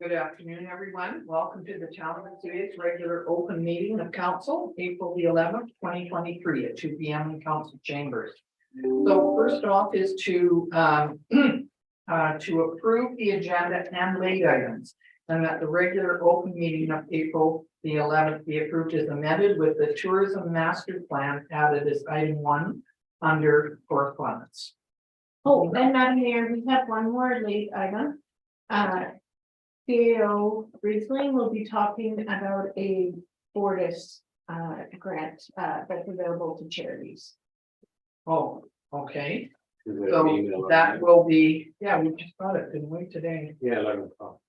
Good afternoon, everyone. Welcome to the Town of Vesuvius regular open meeting of council, April the 11th, 2023 at 2 p.m. in council chambers. So first off is to approve the agenda and late items, and that the regular open meeting of April the 11th be approved as amended with the tourism master plan added as item 1 under correspondence. Oh, and Madam Mayor, we have one more late item. CEO Riesling will be talking about a Fortis grant that's available to charities. Oh, okay. So that will be, yeah, we just got it, didn't we, today? Yeah, 11 o'clock.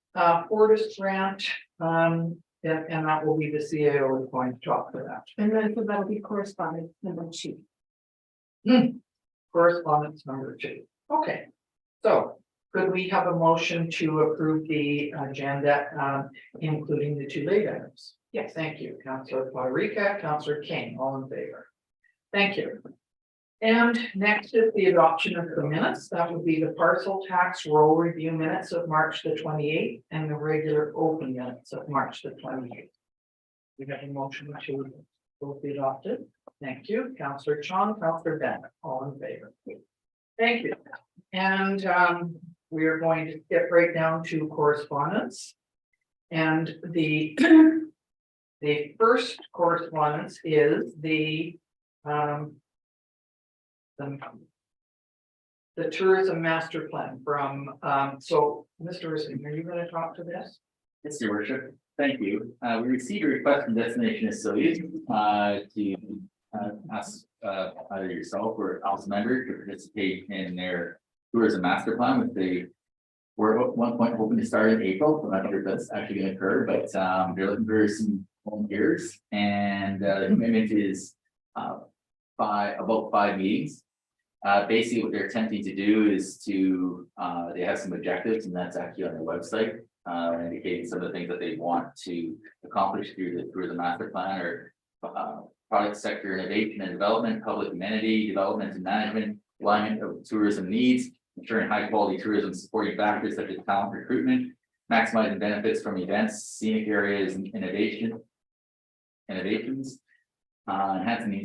Fortis grant, and that will be the CAO is going to talk to that. And then so that'll be correspondence number 2. Correspondence number 2. Okay, so could we have a motion to approve the agenda, including the 2 late items? Yes, thank you, Councillor Federica, Councillor King, all in favor. Thank you. And next is the adoption of the minutes. That would be the parcel tax roll review minutes of March the 28th and the regular open minutes of March the 28th. We have a motion to both be adopted. Thank you, Councillor Chong, Councillor Bennett, all in favor. Thank you. And we are going to get right down to correspondence. And the first correspondence is the tourism master plan from so Mr. Rising, are you going to talk to this? Yes, Your Worship. Thank you. We received a request from Destination Associates to ask either yourself or council member to participate in their tourism master plan. With the we're at one point hoping to start in April. I'm not sure if that's actually going to occur, but they're looking for some volunteers, and the commitment is about 5 meetings. Basically, what they're attempting to do is to they have some objectives, and that's actually on their website, indicating some of the things that they want to accomplish through the master plan, or product sector innovation and development, public amenity development and management, alignment of tourism needs, ensuring high quality tourism supporting factors such as talent recruitment, maximizing benefits from events, scenic areas, and innovations, enhancing the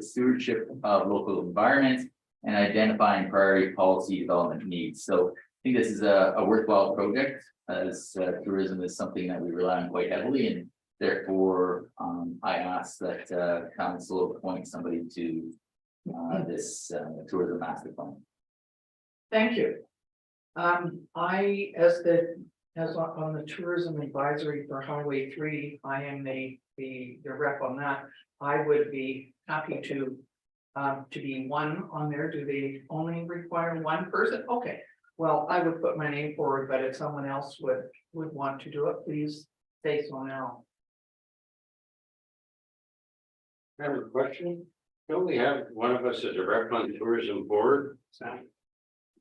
stewardship of local environment, and identifying priority policy development needs. So I think this is a worthwhile project, as tourism is something that we rely on quite heavily, and therefore I ask that council appoint somebody to this tourism master plan. Thank you. I, as on the tourism advisory for Highway 3, I am the rep on that. I would be happy to be one on there. Do they only require one person? Okay, well, I would put my name forward, but if someone else would want to do it, please say so now. I have a question. Don't we have one of us as a rep on the tourism board?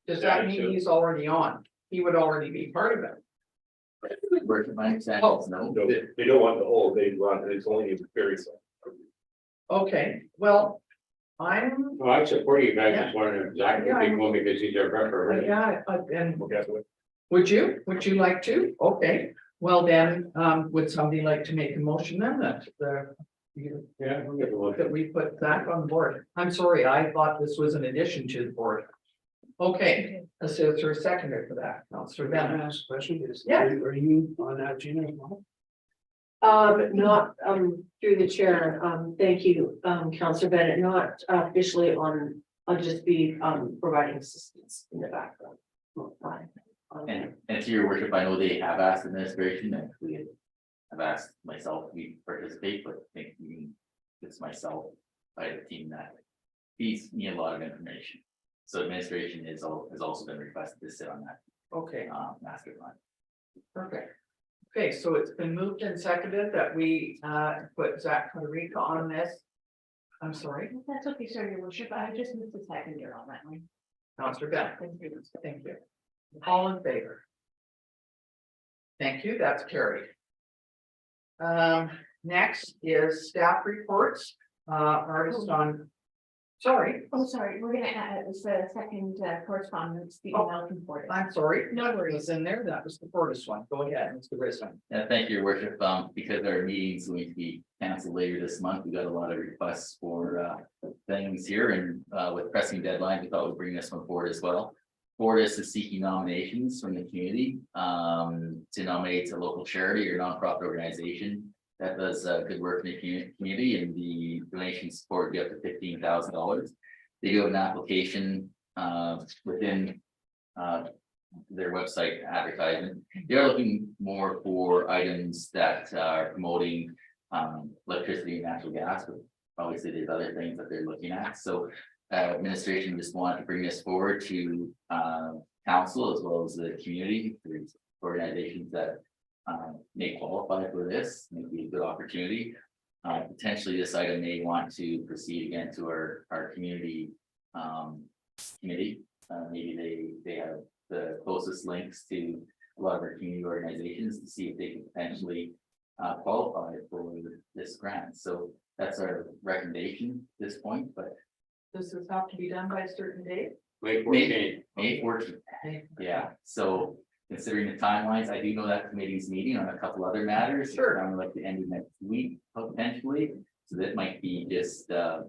Does that mean he's already on? He would already be part of it. Worship, my understanding is no. No, they don't want the whole, they want, it's only very small. Okay, well, Well, I support you guys, just wanted to exactly pick one because he's our rep already. yeah, and Okay, would you like to? Okay, well then, would somebody like to make a motion then that Yeah, we'll get the one. that we put that on board? I'm sorry, I thought this was an addition to the board. Okay, is there a seconder for that? Councillor Bennett. Ask a question, is, Yeah. are you on that, Gina, as well? Not through the chair. Thank you, Councillor Bennett, not officially on, I'll just be providing assistance in the background. And to your worship, I know they have asked administration, and we have asked myself to participate, but I think it's myself, I have a team that feeds me a lot of information. So administration has also been requested to sit on that Okay, master plan. perfect. Okay, so it's been moved and seconded that we put Zach Federica on this. I'm sorry, That's okay, sir, Your Worship. I just missed a seconder on that one. Councillor Bennett. Thank you. All in favor? Thank you, that's carried. Next is staff reports, artist on Sorry, Oh, sorry, we're gonna add, it's the second correspondence, the Oh. email from Fortis. I'm sorry, no worries in there, that was the Fortis one, go ahead, Mr. Brisbane. Thank you, your worship, because our meeting's going to be canceled later this month, we got a lot of requests for things here and with pressing deadline, we thought we'd bring this one forward as well. Fortis is seeking nominations from the community to nominate a local charity or nonprofit organization that does good work in the community, and the donation support would be up to $15,000. They do have an application within their website advertisement. They're looking more for items that are promoting electricity and natural gas, but obviously there's other things that they're looking at. So administration just wanted to bring this forward to council as well as the community. There's organizations that may qualify for this, may be a good opportunity. Potentially this item may want to proceed again to our community committee. Maybe they have the closest links to a lot of our community organizations to see if they can potentially qualify for this grant. So that's our recommendation at this point, but Does this have to be done by a certain date? May 14th. May 14th. Yeah, so considering the timelines, I do know that committee's meeting on a couple other matters. Sure. Around like the end of next week potentially, so that might be just good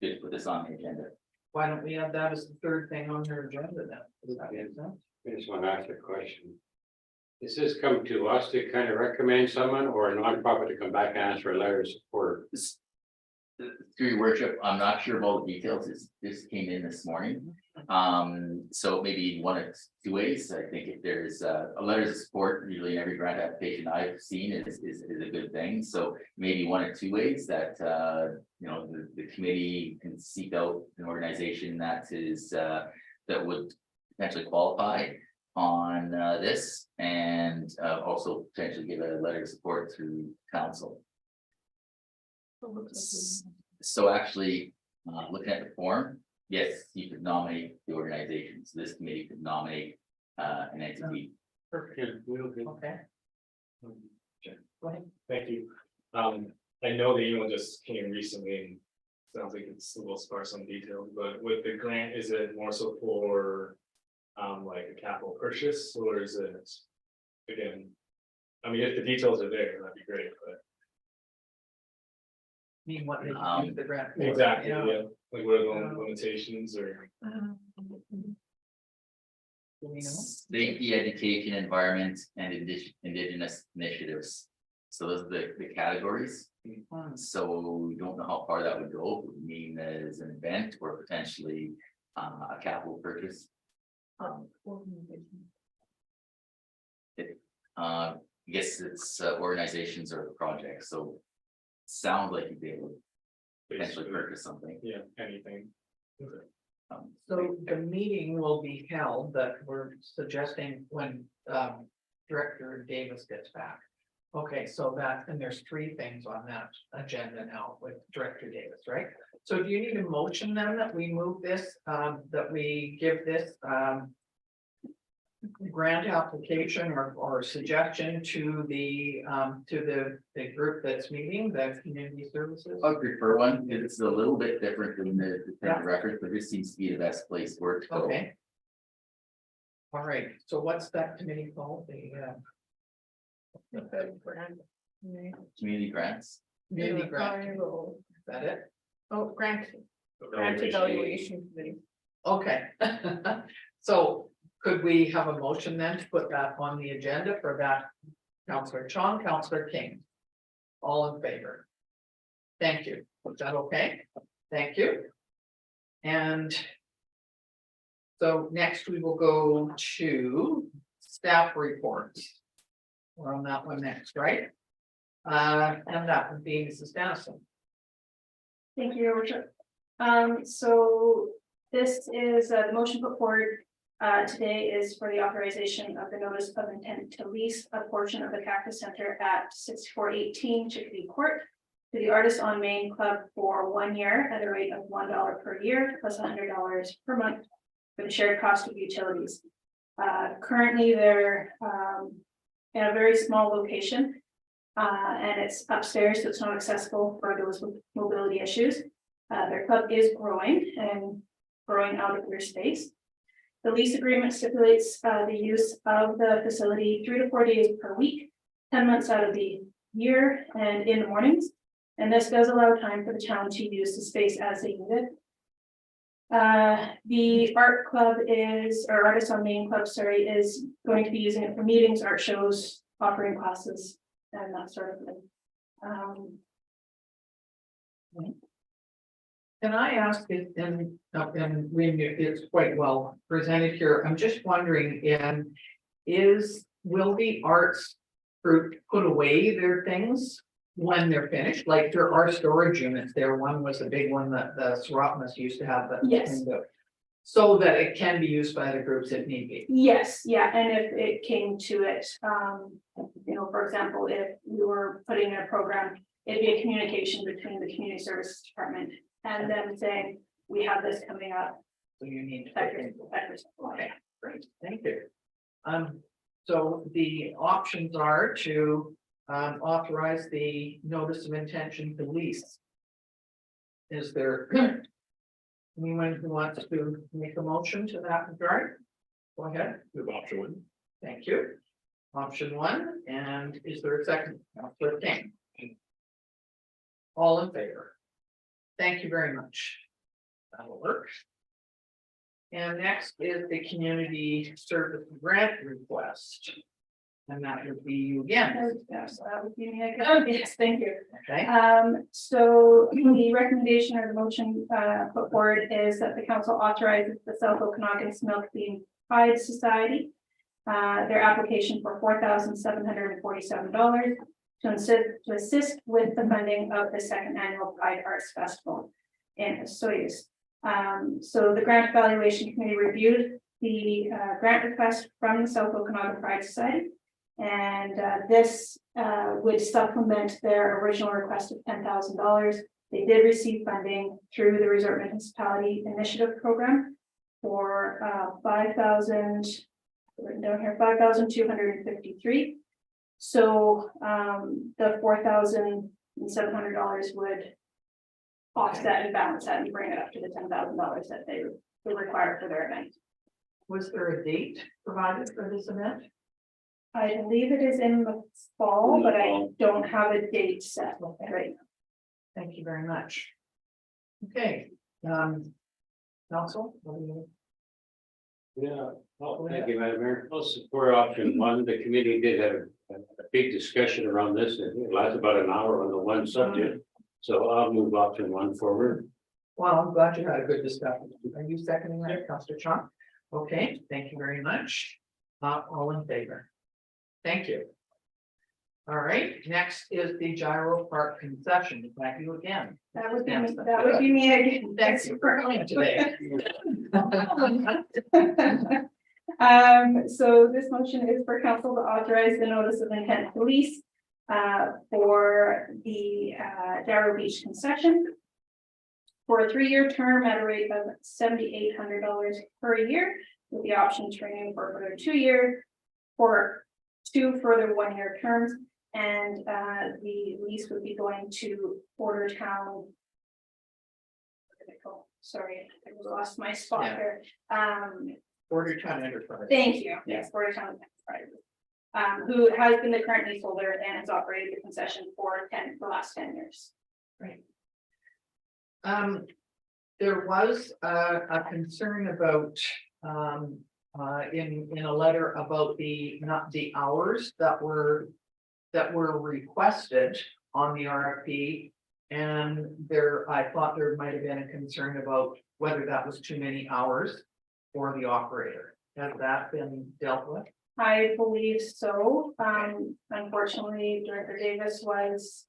to put this on the agenda. Why don't we have that as the third thing on your agenda then? Does that make sense? I just want to ask a question. Does this come to us to kind of recommend someone or a nonprofit to come back and ask for a letter of support? Through your worship, I'm not sure of all the details, this came in this morning. So maybe one of two ways, I think if there's a letters of support, usually in every grant application I've seen is a good thing. So maybe one or two ways that you know, the committee can seek out an organization that is that would potentially qualify on this, and also potentially give a letter of support through council. So actually, looking at the form, yes, you could nominate the organization, so this committee could nominate an entity. Perfect, Yeah, we'll do. okay. Go ahead. Thank you. I know the email just came recently and sounds like it's a little sparse on details, but with the grant, is it more so for like a capital purchase, or is it again? I mean, if the details are there, that'd be great, but Mean what they use the grant. for, exactly, you know? yeah, like what are the limitations or? Do we know? Safety, education, environment, and indigenous initiatives. So those are the categories. So we don't know how far that would go, it would mean as an event or potentially a capital purchase. I guess it's organizations or projects, so sound like you'd be able to potentially Basically, purchase something. yeah, anything. Okay. So the meeting will be held that we're suggesting when Director Davis gets back. Okay, so that, and there's three things on that agenda now with Director Davis, right? So do you need a motion then that we move this, that we give this grant application or suggestion to the group that's meeting, the community services? I prefer one, it's a little bit different than the Yeah. record, but this seems to be the best place for it to go. Okay. All right, so what's that committee called? The Community grants. community grant, is that it? Oh, grant Evaluation. evaluation committee. Okay. So could we have a motion then to put that on the agenda for that? Counselor Chong, Counselor King. All in favor? Thank you. Was that okay? Thank you. And so next we will go to staff reports. We're on that one next, right? And that would be Mrs. Dennison. Thank you, Your Worship. So this is the motion put forward today is for the authorization of the notice of intent to lease a portion of the Cactus Center at 6418 Chickadee Court to the Artists on Main Club for 1 year at a rate of $1 per year plus $100 per month for the shared cost of utilities. Currently, they're in a very small location. And it's upstairs, so it's not accessible for those with mobility issues. Their club is growing and growing out of their space. The lease agreement stipulates the use of the facility 3 to 4 days per week, 10 months out of the year and in the mornings. And this does allow time for the town to use the space as they need it. The art club or Artists on Main Club, sorry, is going to be using it for meetings, art shows, offering classes, and that sort of thing. Can I ask it, and it's quite well presented here, I'm just wondering, will the arts group put away their things when they're finished? Like there are storage units there, one was a big one that the Serapmas used to have. Yes. So that it can be used by the groups if need be. Yes, yeah, and if it came to it, for example, if we were putting in a program, it'd be a communication between the community services department and them saying, we have this coming up. So you need to. Okay. Great, thank you. So the options are to authorize the notice of intention to lease. Is there anyone who wants to make a motion to that regard? Go ahead. With option 1. Thank you. Option 1, and is there a second? Councillor King. All in favor? Thank you very much. That'll work. And next is the community service grant request. And that would be you again. Yes, that would be me again. Yes, thank you. Okay, So the recommendation or the motion put forward is that the council authorizes the South Okanagan Milk Bean Pride Society. Their application for $4,747 to assist with the funding of the second annual Pride Arts Festival in Osoyoos. So the grant evaluation committee reviewed the grant request from the South Okanagan Pride Society. And this would supplement their original request of $10,000. They did receive funding through the Resort Municipality Initiative Program for $5,253. So the $4,700 would offset and balance that and bring it up to the $10,000 that they would require for their event. was there a date provided for this event? I believe it is in the fall, but I don't have a date set right now. Thank you very much. Okay, council, what do you? Yeah, thank you, Madam Mayor. I'll support option 1. The committee did have a big discussion around this. It lasted about an hour on the one subject. So I'll move option 1 forward. Well, I'm glad you had a good discussion. Are you seconding that, Councillor Chong? Okay, thank you very much. All in favor? Thank you. All right, next is the Gyro Park concession. Thank you again. That would be me again. Thanks for coming today. So this motion is for council to authorize the notice of intent to lease for the Darrow Beach concession for a 3-year term at a rate of $7,800 per year, with the option to renew for another 2 year for 2 further 1-year terms. And the lease would be going to Bordertown. Sorry, I lost my spot there. Bordertown Enterprise. Thank you. Yes, Bordertown Enterprises. Who has been the current leaseholder and has operated the concession for the last 10 years. Right. There was a concern about in a letter about not the hours that were requested on the RFP. And I thought there might have been a concern about whether that was too many hours for the operator. Has that been dealt with? I believe so. Unfortunately, Director Davis was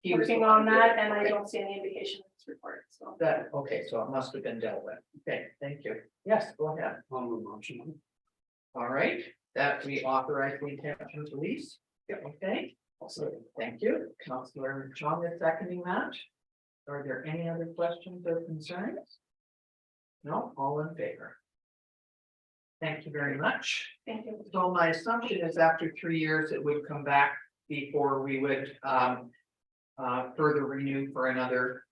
working on that, and I don't see any indication in this report, so. Okay, so it must have been dealt with. Okay, thank you. Yes, go ahead. I'll move option 1. All right, that we authorize the intention to lease. Yeah, okay. Also, thank you. Councillor Chong is seconding that. Are there any other questions or concerns? No, all in favor. Thank you very much. Thank you. So my assumption is after 3 years, it would come back before we would further renew for another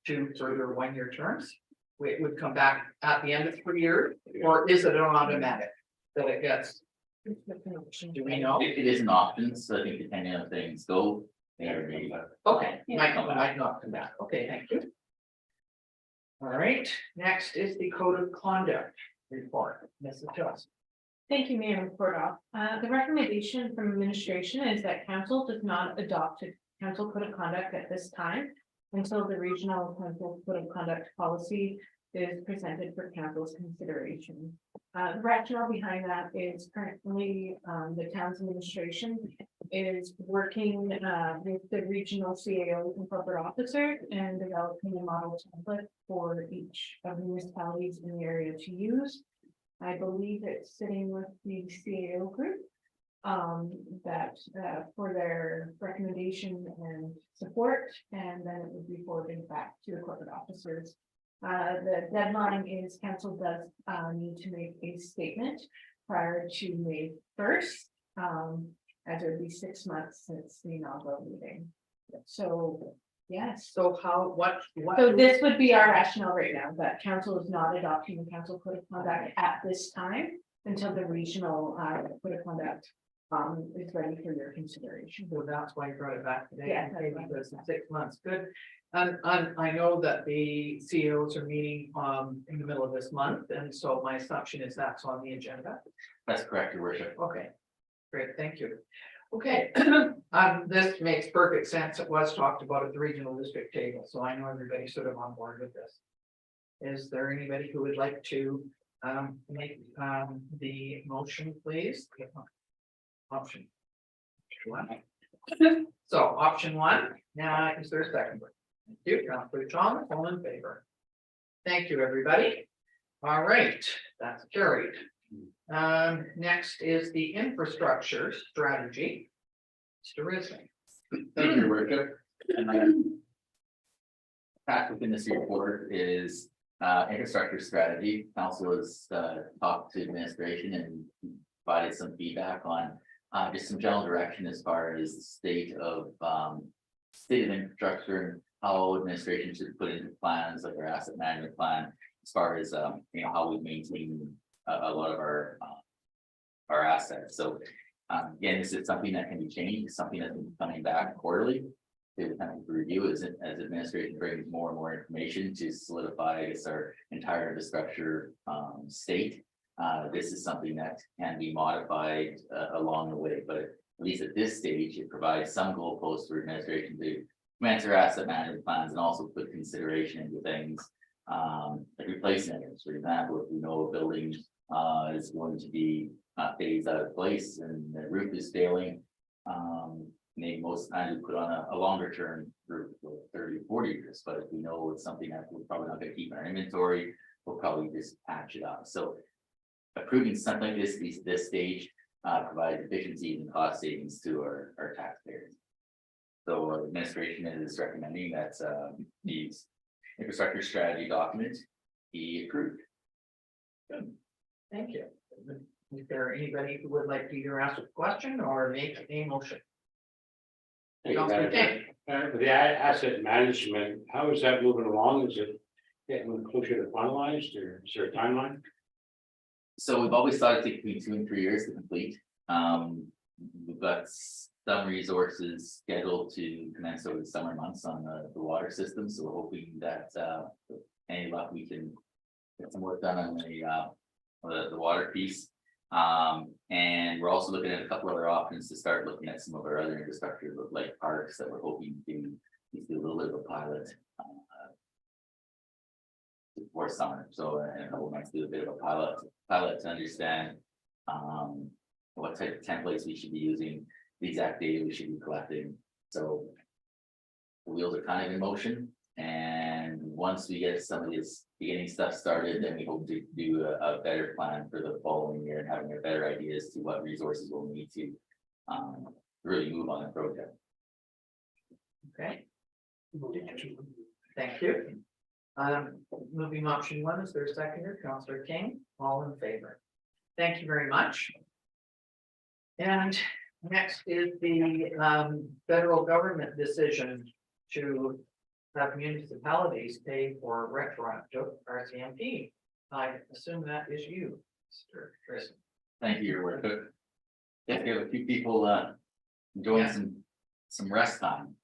2 further 1-year terms? It would come back at the end of 3 years, or is it an automatic that it gets? Do we know? It is an option, so I think depending on things go, there may. Okay, might not come back. Okay, thank you. All right, next is the code of conduct report. Mrs. Jones. Thank you, Mayor Portoff. The recommendation from administration is that council does not adopt a council code of conduct at this time until the regional council code of conduct policy is presented for council's consideration. The rationale behind that is currently, the town's administration is working, with the regional CAO and corporate officer and developing a model template for each of the municipalities in the area to use. I believe it's sitting with the CAO group. That, for their recommendation and support, and then it would be forwarded back to the corporate officers. The deadline is council does, need to make a statement prior to May 1st. As it would be 6 months since the inaugural meeting. So, yes. So how, what? So this would be our rationale right now, that council is not adopting the council code of conduct at this time until the regional code of conduct is ready for your consideration. So that's why you brought it back today. Yeah, Okay, that's right. because in 6 months, good. And I know that the CEOs are meeting in the middle of this month, and so my assumption is that's on the agenda. That's correct, your worship. Okay, great, thank you. Okay, this makes perfect sense. It was talked about at the regional district table, so I know everybody's sort of on board with this. Is there anybody who would like to make the motion, please? Option 1. So option 1, now is there a second? Thank you, Councilor Thomas, all in favor. Thank you, everybody. All right, that's carried. Next is the infrastructure strategy. Mr. Rising. Thank you, your worship. Packed within this report is infrastructure strategy. Council has talked to administration and provided some feedback on just some general direction as far as the state of infrastructure and how administration should put into plans like our asset management plan as far as how we maintain a lot of our assets. So again, this is something that can be changed. It's something that's been coming back quarterly to kind of review as administration brings more and more information to solidify, I guess, our entire infrastructure state. This is something that can be modified along the way, but at least at this stage, it provides some goalposts for administration to commence their asset management plans and also put consideration into things like replacing it. For example, if we know a building is going to be phased out of place and the roof is failing, maybe most times we put on a longer term roof for 30, 40 years, but if we know it's something that we're probably not going to keep in our inventory, we'll probably just patch it up. So approving something like this stage provides efficiencies and cost savings to our taxpayers. So our administration is recommending that these infrastructure strategy documents be approved. Thank you. Is there anybody who would like to either ask a question or make a motion? Councilor King. For the asset management, how is that moving along? Is it getting closer to finalized, or is there a timeline? So we've always thought it'd take between 2 and 3 years to complete. We've got some resources scheduled to commence over the summer months on the water system, so we're hoping that any luck we can get some work done on the water piece. And we're also looking at a couple other options to start looking at some of our other infrastructure, like parks, that we're hoping to do a little bit of a pilot before summer. So in a couple of months, do a bit of a pilot to understand what type of templates we should be using, the exact data we should be collecting. So the wheels are kind of in motion, and once we get some of this beginning stuff started, then we hope to do a better plan for the following year and having a better idea as to what resources we'll need to really move on the project. Okay, thank you. Moving option 1, is there a seconder? Councilor King, all in favor. Thank you very much. And next is the federal government decision to that municipalities pay for retroactive RCMP. I assume that is you, Mr. Chris. Thank you, your work. Yeah, we have a few people enjoying Yeah. some rest time.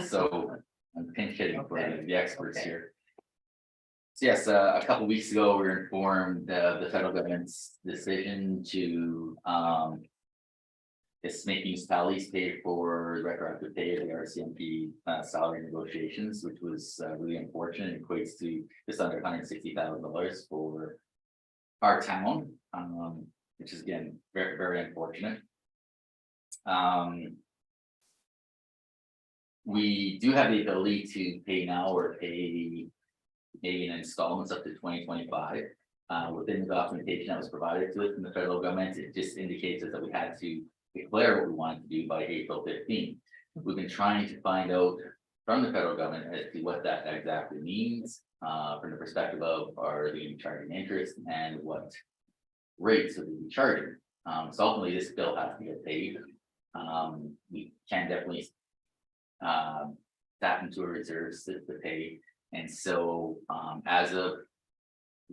So I'm pinch hitting for Okay. the experts Okay. here. So yes, a couple weeks ago, we were informed of the federal government's decision to it's make municipalities pay for retroactive pay of the RCMP salary negotiations, which was really unfortunate. It equates to just under $160,000 for our town, which is again, very, very unfortunate. We do have the ability to pay now or pay maybe in installments up to 2025. Within the documentation that was provided to us from the federal government, it just indicates that we had to declare what we wanted to do by April 15th. We've been trying to find out from the federal government as to what that exactly means, from the perspective of are they charging interest and what rates are they charging. So ultimately, this bill has to get paid. We can definitely tap into a reserves to pay. And so as of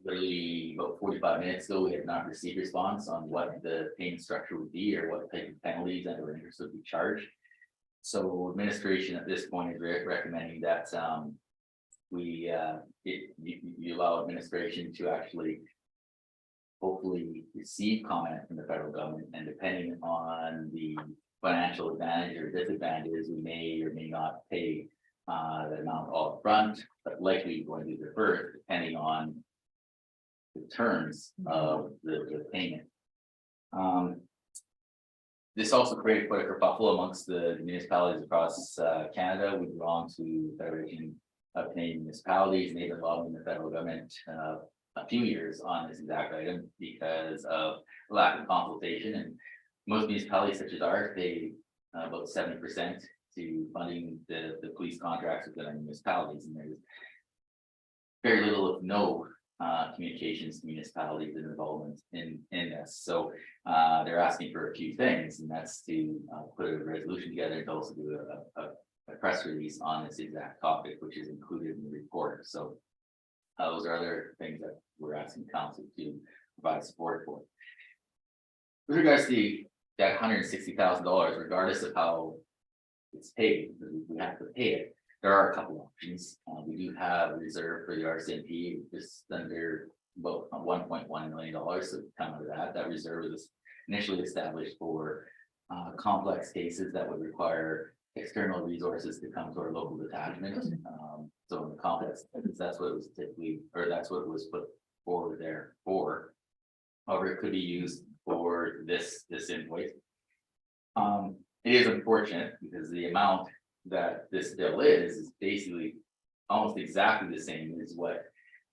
literally about 45 minutes ago, we have not received response on what the payment structure would be or what type of penalties and or interest would be charged. So administration at this point is recommending that you allow administration to actually hopefully receive comment from the federal government, and depending on the financial advantage or disadvantages, we may or may not pay the amount all front, but likely going to defer depending on the terms of the payment. This also created quite a kerfuffle amongst the municipalities across Canada. We belong to the Federation of Canadian Municipalities, and they've been lobbying the federal government a few years on this exact item because of lack of consultation. And most municipalities such as ours pay about 70% to funding the police contracts within our municipalities, and there's very little, if no, communications to municipalities and involvement in this. So they're asking for a few things, and that's to put a resolution together and also do a press release on this exact topic, which is included in the report. So those are other things that we're asking council to provide support for. With regards to that $160,000, regardless of how it's paid, we have to pay it. There are a couple options. We do have a reserve for the RCMP, just under about $1.1 million. So come out of that. That reserve was initially established for complex cases that would require external resources to come to our local detachment. So in the complex, that's what it was typically, or that's what it was put forward there for. However, it could be used for this invoice. It is unfortunate because the amount that this bill is basically almost exactly the same as what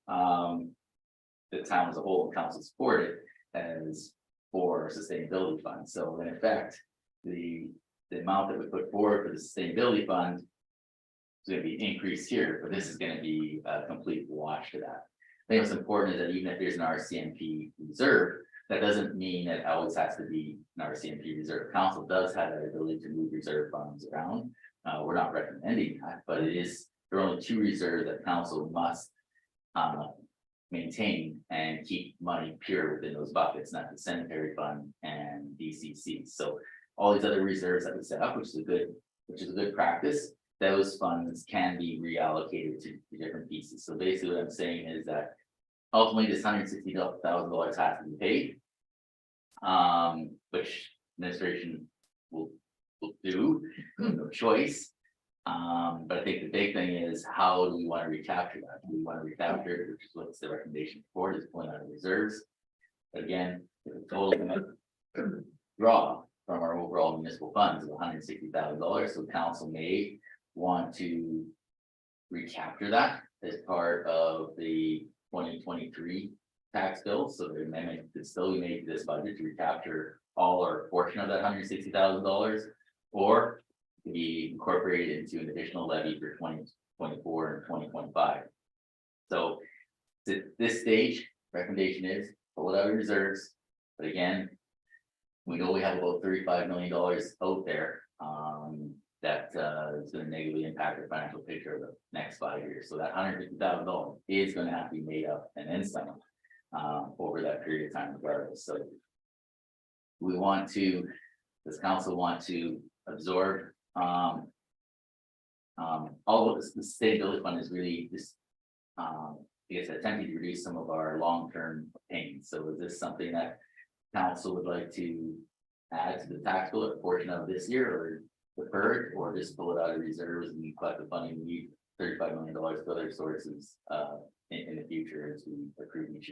the town as a whole and council supported as for sustainability fund. So in effect, the amount that we put forward for the sustainability fund is going to be increased here, but this is going to be a complete wash to that. I think what's important is that even if there's an RCMP reserve, that doesn't mean that it always has to be an RCMP reserve. Council does have that ability to move reserve funds around. We're not recommending that, but there are only two reserves that council must maintain and keep money pure within those buckets, not the cemetery fund and DCC. So all these other reserves that we set up, which is a good practice, those funds can be reallocated to different pieces. So basically what I'm saying is that ultimately this $160,000 has to be paid, which administration will do, no choice. But I think the big thing is how do we want to recapture that? Do we want to recapture it, which is what's the recommendation for, is pulling out of reserves. But again, if the total draw from our overall municipal funds is $160,000, so council may want to recapture that as part of the 2023 tax bill. So the amendment could still be made to this budget to recapture all or portion of that $160,000, or be incorporated into an additional levy for 2024 and 2025. So at this stage, recommendation is pull it out of reserves. But again, we know we have about $35 million out there. that is gonna negatively impact the financial picture of the next 5 years. So that $150,000 is gonna have to be made up and then some over that period of time regardless. So we want to, this council want to absorb all of this. The sustainability fund is really just I guess attempting to reduce some of our long-term pains. So is this something that council would like to add to the tax bill portion of this year, or defer it, or just pull it out of reserves and collect the funding we need $35 million to other sources in the future as we approve each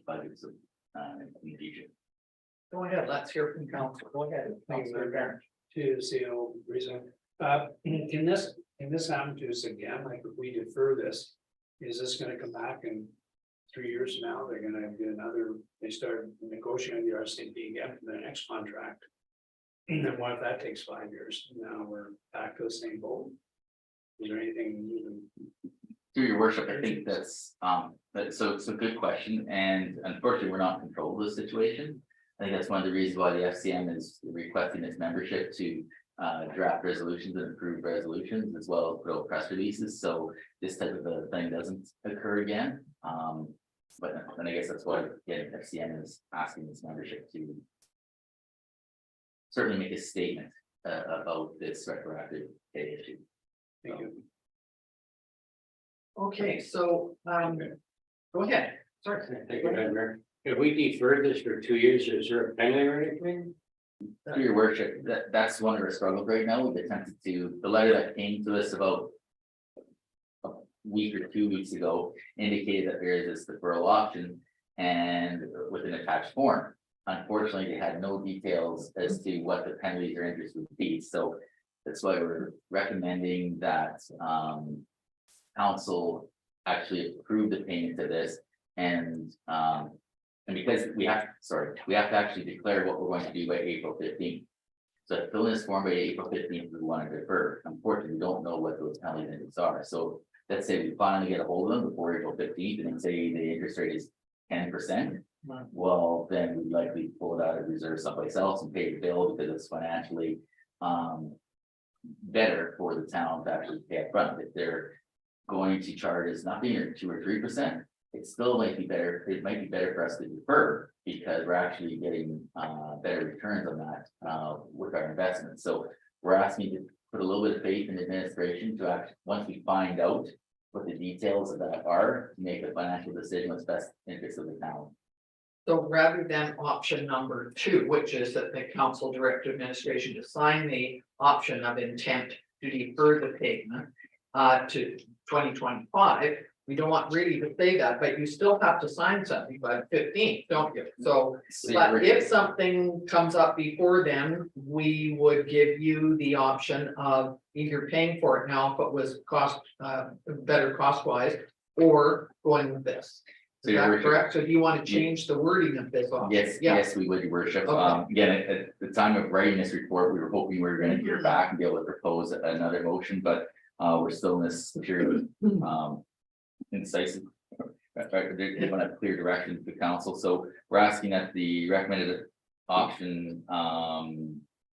budget so, in the future. Go ahead, let's hear from council. Go ahead. Councilor Barron. To CO reason, can this happen to us again, like if we defer this, is this gonna come back in 3 years from now, they're gonna get another, they start negotiating the RCP again for the next contract. And then what if that takes 5 years, now we're back to the same boat? Is there anything even? Through your worship, I think that's so it's a good question, and unfortunately, we're not in control of the situation. I think that's one of the reasons why the FCM is requesting its membership to draft resolutions and approve resolutions as well as put out press releases, so this type of a thing doesn't occur again. But then I guess that's why FCM is asking this membership to certainly make a statement about this retroactive pay issue. Thank you. Okay, so, go ahead. Sorry. Thank you, Madam Mayor. If we defer this for 2 years, is there a penalty or anything? Through your worship, that's one of our struggles right now. We've attempted to, the letter that came to us about a week or 2 weeks ago indicated that there is this deferral option and with an attached form. Unfortunately, they had no details as to what the penalties or interest would be, so that's why we're recommending that council actually approve the payment to this and because we have to actually declare what we're going to do by April 15th. So fill in this form by April 15th, we want to defer. Unfortunately, we don't know what those penalties and interest are. So let's say we finally get a hold of them before April 15th and then say the interest rate is 10%. Right. Well, then we'd likely pull it out of reserve someplace else and pay the bill because it's financially better for the town to actually pay upfront. If they're going to charge us nothing or 2 or 3%, it still might be better. It might be better for us to defer because we're actually getting better returns on that with our investment. So we're asking to put a little bit of faith in administration to actually, once we find out what the details of that are, to make a financial decision what's best interest of the town. So rather than option number 2, which is that the council direct administration to sign the option of intent to defer the payment to 2025, we don't want really to say that, but you still have to sign something by the 15th, don't you? So, but if something comes up before then, we would give you the option of either paying for it now if it was better cost wise, or going with this. So Is your that worship- correct? So do you want to change the wording of this option? Yes, Yeah. yes, we would, your worship. Okay. Again, at the time of writing this report, we were hoping we were gonna hear back and be able to propose another motion, but we're still in this period incisive. They want to clear direction to the council, so we're asking that the recommended option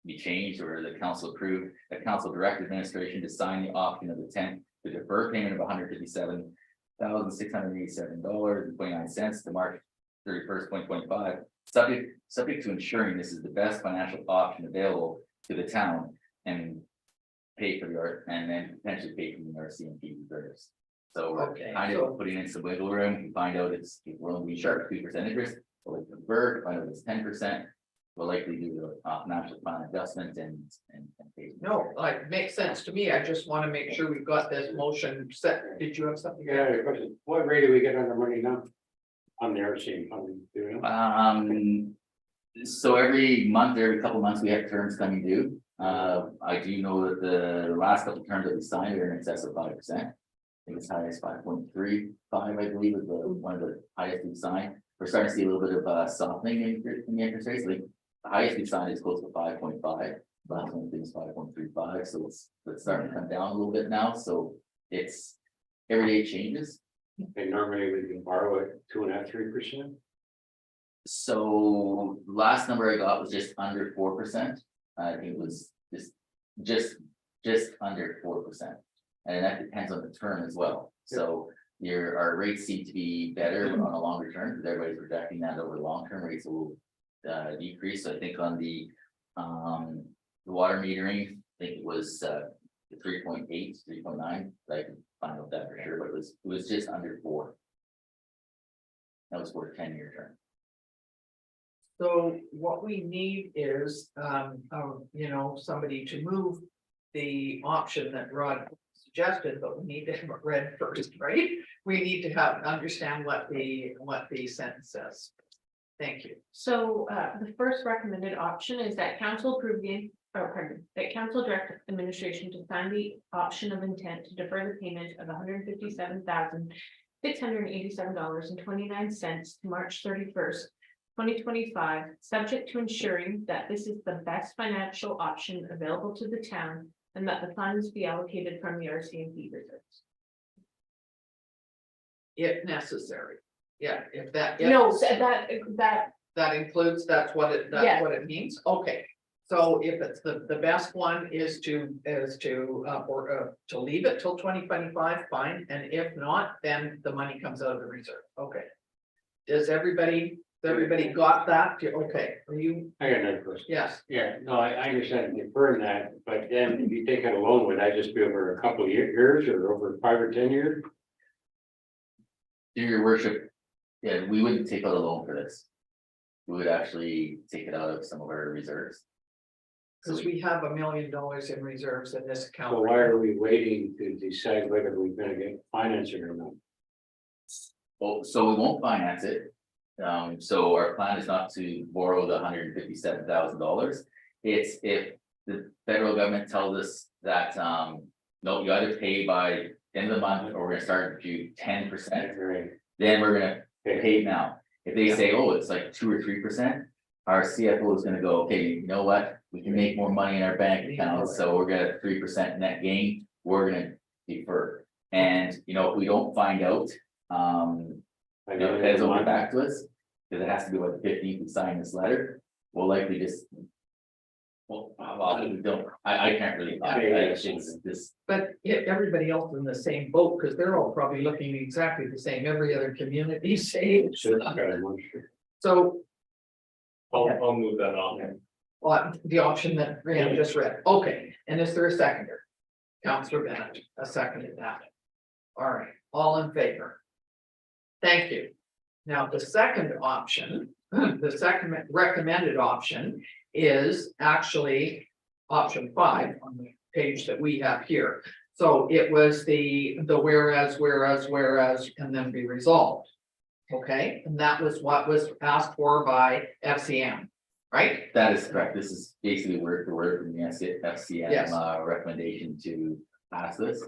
be changed or the council approve, that council direct administration to sign the option of the intent to defer payment of $157,687.29 to March 31st, 2025, subject to ensuring this is the best financial option available to the town and pay for the art and then potentially pay from the RCMP reserves. So we're Okay, kind so- of putting in some wiggle room. You find out it's, if we're only sharp 2% interest, we'll like convert, find out it's 10%. We'll likely do the financial plan adjustment and pay. No, like, makes sense to me. I just want to make sure we've got this motion set. Did you have something? Yeah, a question. What rate do we get on the money now? On the RC funding, do you know? So every month, every couple months, we have terms coming due. I do know that the last couple terms that we signed are in excess of 5%. I think it's high as 5.35, I believe, is one of the highest we've signed. We're starting to see a little bit of softening in the interest rates. Like the highest we've signed is close to 5.5. Last one is 5.35, so it's starting to come down a little bit now. So it's every day changes. And normally we can borrow at 2.5%, 3%. So last number I got was just under 4%. I think it was just just under 4%. And that depends on the term as well. So our rates seem to be better on a longer term, because everybody's projecting that over long-term rates will decrease. So I think on the water metering, I think it was 3.8, 3.9. I can find out that for sure, but it was just under 4. That was for a 10-year term. So what we need is, somebody to move the option that Rod suggested, but we need to have it read first, right? We need to understand what the sentence says. Thank you. So the first recommended option is that council approve that council direct administration to sign the option of intent to defer the payment of $157,687.29 to March 31st, 2025, subject to ensuring that this is the best financial option available to the town and that the funds be allocated from the RCMP reserves. If necessary. Yeah, if that. No, That includes, that's what it means, okay. So if it's the best one is to leave it till 2025, fine, and if not, then the money comes out of the reserve, okay. Does everybody got that? Okay, are you, I got another question. yes, Yeah, no, I understand deferring that, but then if you take out a loan, would that just be over a couple of years or over 5 or 10 years? Your worship, yeah, we wouldn't take out a loan for this. We would actually take it out of some of our reserves. because we have $1 million in reserves in this account. So why are we waiting to decide whether we're gonna get financing or not? Well, so we won't finance it. So our plan is not to borrow the $157,000. It's if the federal government tells us that, no, you either pay by end of the month or we're gonna start to do 10%, Right. then we're gonna pay it now. If they say, oh, it's like 2 or 3%, our CFO is gonna go, okay, you know what? We can make more money in our bank account, so we're gonna 3% net gain, we're gonna defer. And, if we don't find out, the feds will get back to us, because it has to be what the 15th to sign this letter, we'll likely just. Well, we don't, I can't really, I think this, But everybody else in the same boat, because they're all probably looking exactly the same, every other community saying. So, I'll move that on. the option that Rand just read, okay, and is there a seconder? Councillor Bennett, a seconded that. All right, all in favor? Thank you. Now, the second option, the second recommended option is actually option 5 on the page that we have here. So it was the whereas, and then be resolved. Okay, and that was what was asked for by FCM, right? that is correct. This is basically word for word from the FCM Yes. recommendation to pass this.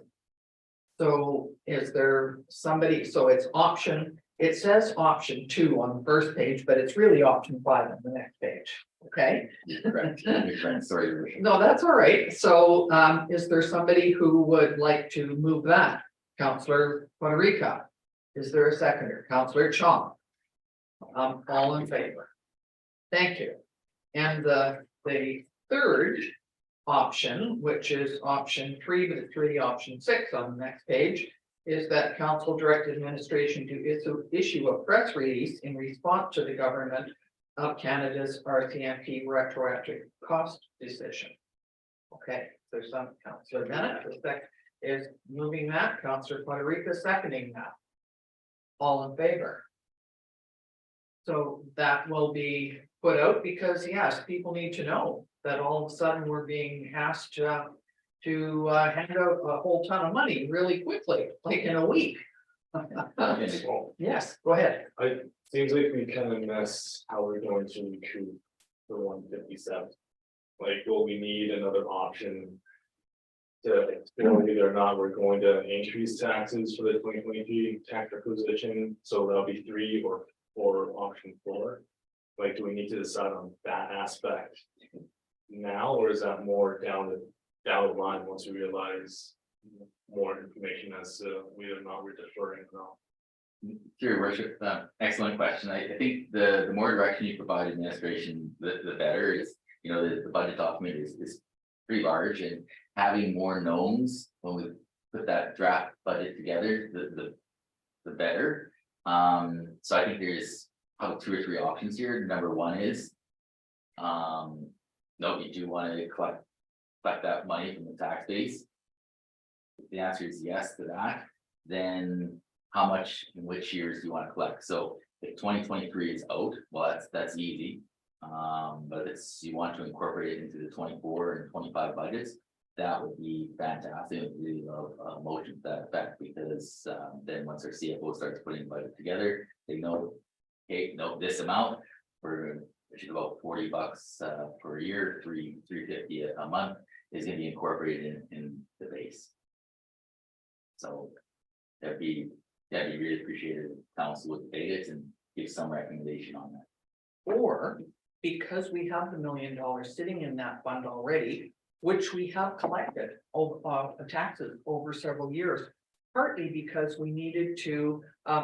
So is there somebody, so it's option, it says option 2 on the first page, but it's really option 5 on the next page, okay? Correct. Your friend, sorry, Your Worship. No, that's all right. So is there somebody who would like to move that? Councillor Federica? Is there a seconder? Councillor Chong? All in favor? Thank you. And the third option, which is option 3, but it's really option 6 on the next page, is that council direct administration to issue a press release in response to the government of Canada's RCMP retroactive cost decision. Okay, there's some Councillor Bennett is moving that, Councillor Federica seconding that. All in favor? So that will be put out because yes, people need to know that all of a sudden we're being asked to hand out a whole ton of money really quickly, like in a week. Yes, go ahead. Seems like we kind of messed how we're going to recoup the 157. Like, will we need another option? To explore whether or not we're going to increase taxes for the 2023 tax requisition, so that'll be 3 or option 4. Like, do we need to decide on that aspect now, or is that more down the line once we realize more information as to whether or not we're deferring or not? Your Worship, excellent question. I think the more direction you provide administration, the better. Is the budget document is pretty large, and having more knowns when we put that draft budget together, the better. So I think there's probably 2 or 3 options here. Number one is, no, you do want to collect that money from the tax base. If the answer is yes to that, then how much in which years do you want to collect? So if 2023 is out, well, that's easy. But if you want to incorporate it into the 24 and 25 budgets, that would be fantastic. I'd really love a motion to that effect, because then once our CFO starts putting the budget together, they know, okay, no, this amount, which is about $40 per year, $350 a month, is going to be incorporated in the base. So that'd be really appreciated if council would debate it and give some recommendation on that. Or because we have the $1 million sitting in that fund already, which we have collected taxes over several years. Partly because we needed to,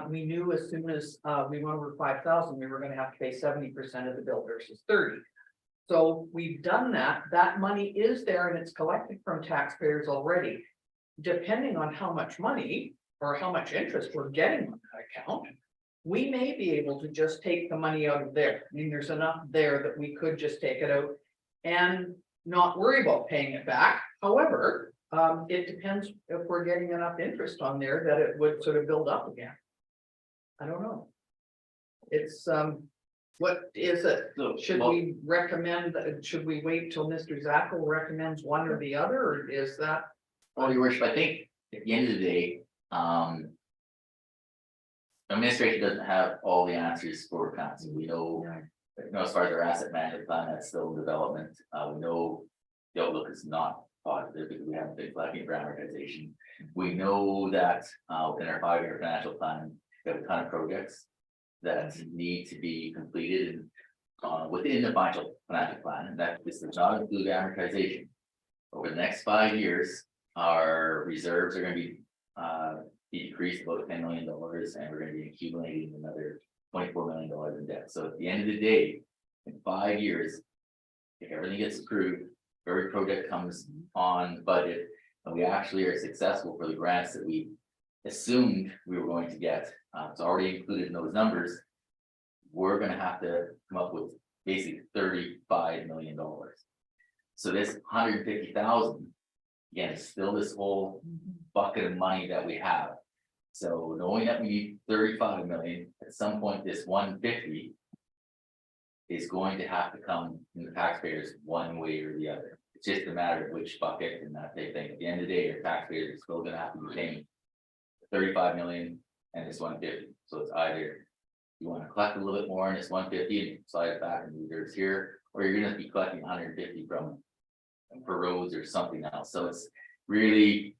we knew as soon as we went over 5,000, we were gonna have to pay 70% of the bill versus 30. So we've done that. That money is there and it's collected from taxpayers already. Depending on how much money or how much interest we're getting on that account, we may be able to just take the money out of there. I mean, there's enough there that we could just take it out and not worry about paying it back. However, it depends if we're getting enough interest on there that it would sort of build up again. I don't know. It's, what is it? Should we recommend, should we wait till Mr. Zackel recommends one or the other, or is that? Well, your worship, I think at the end of the day, administration doesn't have all the answers for council. We know, as far as our asset management plan, that's still in development. We know the outlook is not positive because we haven't been collecting for amortization. We know that within our 5-year financial plan, we have a ton of projects that need to be completed and within the financial plan, and that this does not include amortization. Over the next 5 years, our reserves are going to be decreased about $10 million, and we're going to be accumulating another $24 million in debt. So at the end of the day, in 5 years, if everything gets approved, every project comes on budget, and we actually are successful for the grants that we assumed we were going to get, it's already included in those numbers. We're going to have to come up with basically $35 million. So this 150,000, again, is still this whole bucket of money that we have. So knowing that we need 35 million, at some point, this 150 is going to have to come from the taxpayers one way or the other. It's just a matter of which bucket and that they think. At the end of the day, your taxpayers are still gonna have to be paying 35 million and this 150. So it's either you want to collect a little bit more in this 150 and slide it back and reserves here, or you're gonna be collecting 150 from for roads or something else. So it's really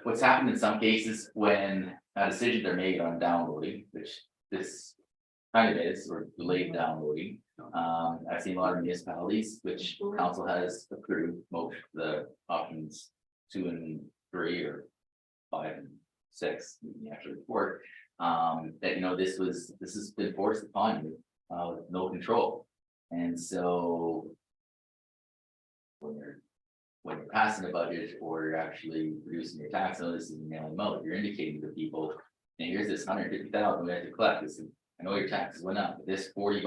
what's happened in some cases when decisions are made on downloading, which this kind of is, or delayed downloading. I've seen a lot of municipalities which council has approved most of the options 2 and 3 or 5 and 6 in the actual report. That this has been forced upon you with no control, and so when you're passing a budget or you're actually reducing your tax notices and mailing them out, you're indicating to people, and here's this 150,000 we have to collect this. I know your taxes went up, but this $40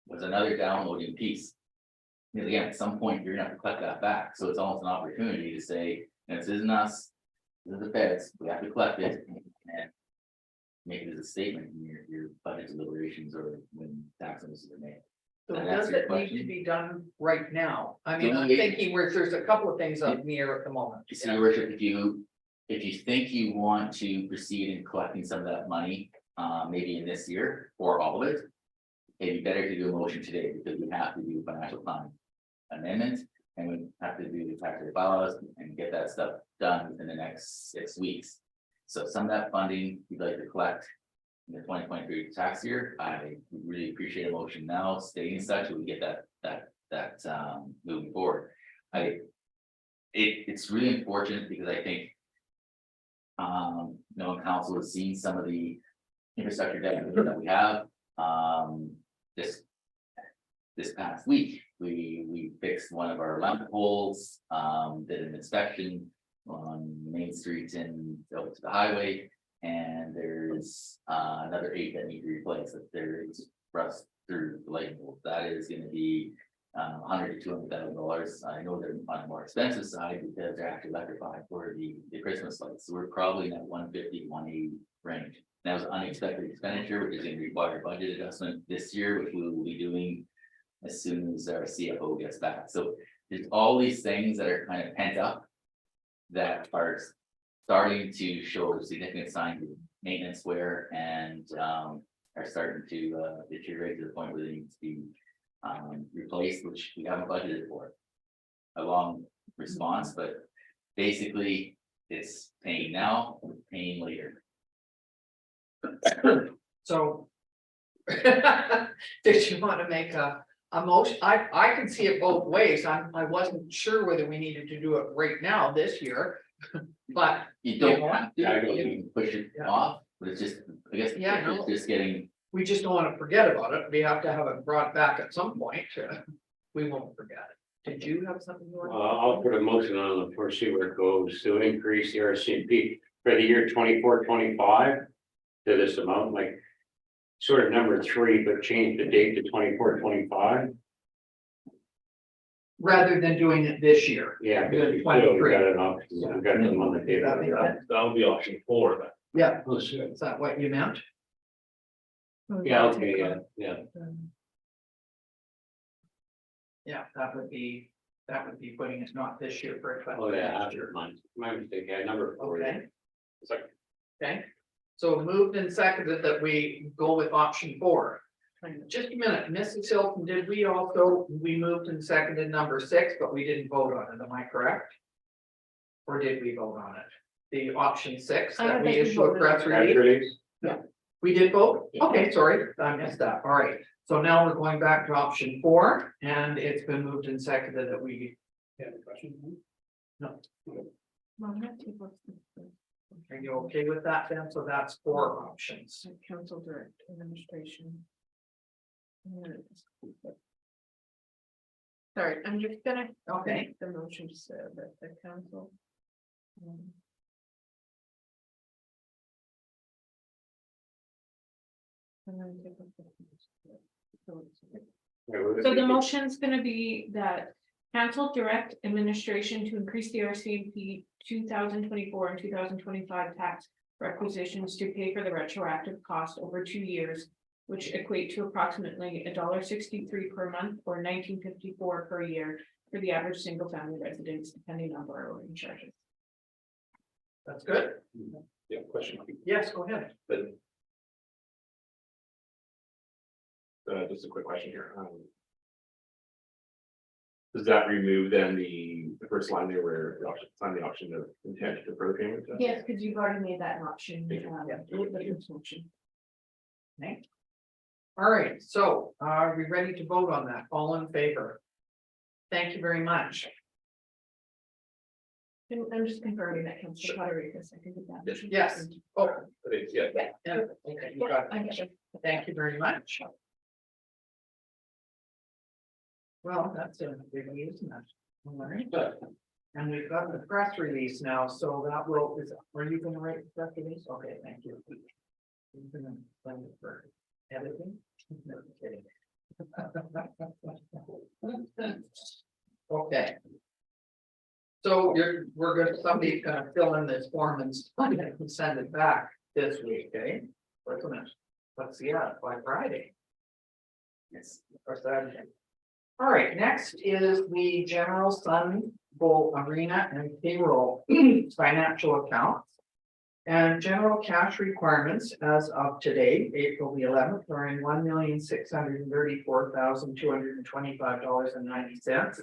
was another downloading piece. And again, at some point, you're gonna have to collect that back. So it's almost an opportunity to say, this isn't us, this is the feds, we have to collect it and make it as a statement in your budget deliberations or when tax notices are made. So Does that does answer your it need to question? be done right now? I mean, No, I'm we- thinking where there's a couple of things up in the air at the moment. So your worship, if you think you want to proceed in collecting some of that money, maybe in this year or all of it, it'd be better to do a motion today because we have to do financial plan amendment and we have to do the tax rate bylaws and get that stuff done within the next 6 weeks. So some of that funding we'd like to collect in the 2023 tax year. I would really appreciate a motion now stating such that we get that moving forward. It's really unfortunate because I think council has seen some of the infrastructure debt that we have this past week, we fixed one of our lamp poles, did an inspection on Main Street and out to the highway. And there's another 8 that need to be replaced, if there's rust through the light bulb, that is gonna be $100,000 to $200,000. I know they're on the more expensive side because they're actually electrified for the Christmas lights, so we're probably in that 150 to 180 range. That was unexpected expenditure, which is gonna require budget adjustment this year, which we will be doing as soon as our CFO gets back. So there's all these things that are kind of pent up that are starting to show significant signs of maintenance wear and are starting to deteriorate to the point where they need to be replaced, which we haven't budgeted for. A long response, but basically it's paying now, paying later. So. Did you want to make a motion? I can see it both ways. I wasn't sure whether we needed to do it right now this year. But You don't have to, Yeah, I don't- you can push it Yeah. off, but it's just, I guess, Yeah, no. it's just getting, we just don't want to forget about it. We have to have it brought back at some point. We won't forget it. Did you have something you wanted? I'll put a motion on the floor, see where it goes, to increase the RCMP for the year 24-25 to this amount, like sort of number 3, but change the date to 24-25. Rather than doing it this year. Yeah, because we 23. got an option, we've got them on the table. That'll be option 4 then. Yeah, Oh, shit. is that what you meant? Yeah, okay, yeah. Yeah, that would be putting it not this year for. Oh, yeah, after my mistake, yeah, number 4. Okay. Second. Okay, so moved and seconded that we go with option 4. Just a minute, Mrs. Hilton, did we moved and seconded number 6, but we didn't vote on it, am I correct? Or did we vote on it? The option 6 I that don't we think we issue a voted. press Press release? release? We did vote? Yeah. Okay, sorry, I missed that, all right. So now we're going back to option 4, and it's been moved and seconded that we, Yeah, the question. are you okay with that then? So that's 4 options. Council direct administration. Sorry, I'm just gonna. Okay. make the motion so that the council. And then take up the- So the motion's gonna be that council direct administration to increase the RCMP 2024 and 2025 tax requisitions to pay for the retroactive cost over 2 years, which equate to approximately $1.63 per month or $19.54 per year for the average single family residence, depending on borrowing charges. That's good? Yeah, question. Yes, go ahead. Just a quick question here. Does that remove then the first line there where the option, sign the option of intent to defer payment? Yes, because you've already made that an option. Yeah. With the first motion. Okay. All right, so are we ready to vote on that? All in favor? Thank you very much. And I'm just confirming that Councilor Poderick is seconded that. Yes. Yes. Oh, Yeah. yeah, okay, you got I it. get it. Thank you very much. Well, that's a big news, isn't it? All right. And we've got the press release now, so that will, are you gonna write the press release? Okay, thank you. You're gonna send it for editing? No, kidding. Okay. So somebody's gonna fill in this form and send it back this week, okay? Let's see, yeah, by Friday. yes, Or Saturday. All right, next is the general Sun Bowl Arena and payroll financial accounts. And general cash requirements as of today, April the 11th, are in $1,634,225.90.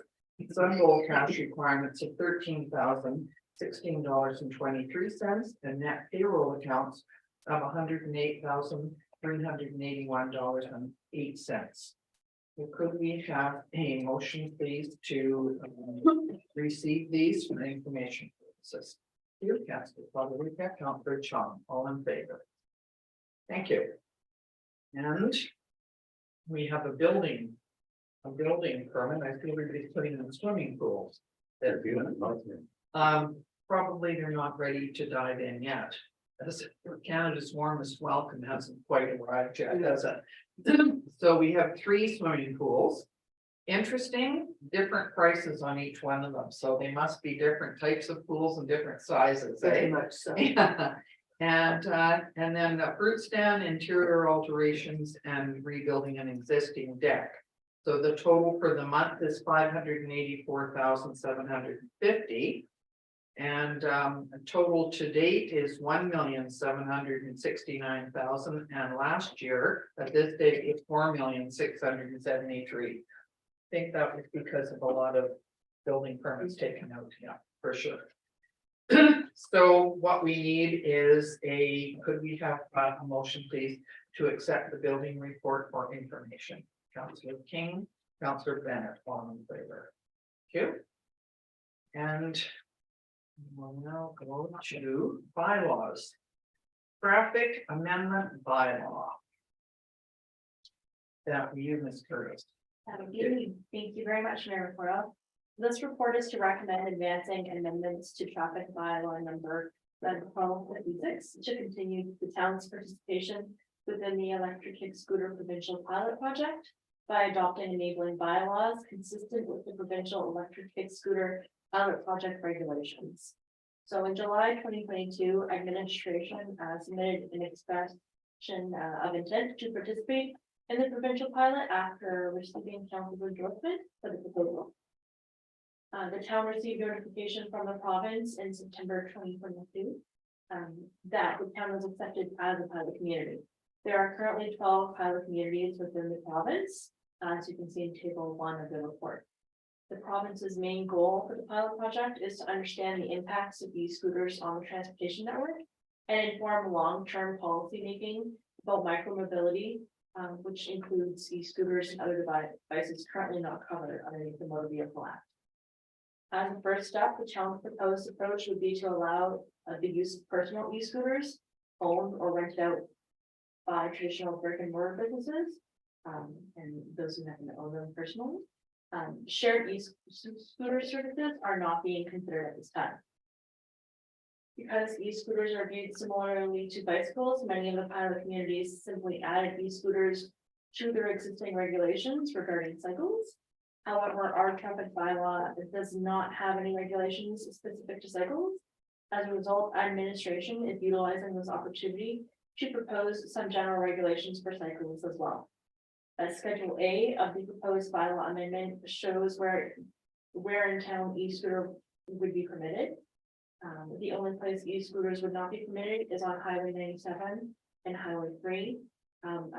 Sun Bowl cash requirements of $13,016.23 and net payroll accounts of $108,381.08. Could we have a motion, please, to receive these for information purposes? Here, Councilor Poderick, Councilor Chong, all in favor. Thank you. And we have a building a building permit, I feel everybody's putting in swimming pools. They're beautiful. Probably they're not ready to dive in yet. As Canada's warmest welcome hasn't quite arrived yet, has it? So we have 3 swimming pools. Interesting, different prices on each one of them, so they must be different types of pools and different sizes, Very eh? much so. Yeah. And then the fruit stand, interior alterations and rebuilding an existing deck. So the total for the month is 584,750. And total to date is 1,769,000, and last year at this date it's 4,673,000. I think that was because of a lot of building permits taken out, yeah, for sure. So what we need is could we have a motion, please, to accept the building report for information? Councillor King, Councillor Bennett, all in favor. Thank you. And we'll now go to bylaws. Traffic amendment bylaw. That you, Ms. Curtis. Thank you very much, Mayor Porter. This report is to recommend advancing amendments to traffic bylaw number 1256 to continue the town's participation within the electric kick scooter provincial pilot project by adopting enabling bylaws consistent with the provincial electric kick scooter pilot project regulations. So in July 2022, administration submitted an expression of intent to participate in the provincial pilot after receiving council's endorsement for the proposal. The town received notification from the province in September 2022 that the town was accepted as a pilot community. There are currently 12 pilot communities within the province, as you can see in table 1 of the report. The province's main goal for the pilot project is to understand the impacts of e-scooters on the transportation network and inform long-term policy making about micromobility, which includes e-scooters and other devices currently not covered underneath the Motor Vehicle Act. As a first step, the town's proposed approach would be to allow the use of personal e-scooters owned or rented out by traditional brick and mortar businesses, and those who happen to own them personally. Shared e-scooter services are not being considered at this time. Because e-scooters are viewed similarly to bicycles, many of the pilot communities simply added e-scooters to their existing regulations regarding cycles. However, our traffic bylaw does not have any regulations specific to cycles. As a result, administration is utilizing this opportunity to propose some general regulations for cycles as well. Schedule A of the proposed bylaw amendment shows where in town e-scooter would be permitted. The only place e-scooters would not be permitted is on Highway 97 and Highway 3.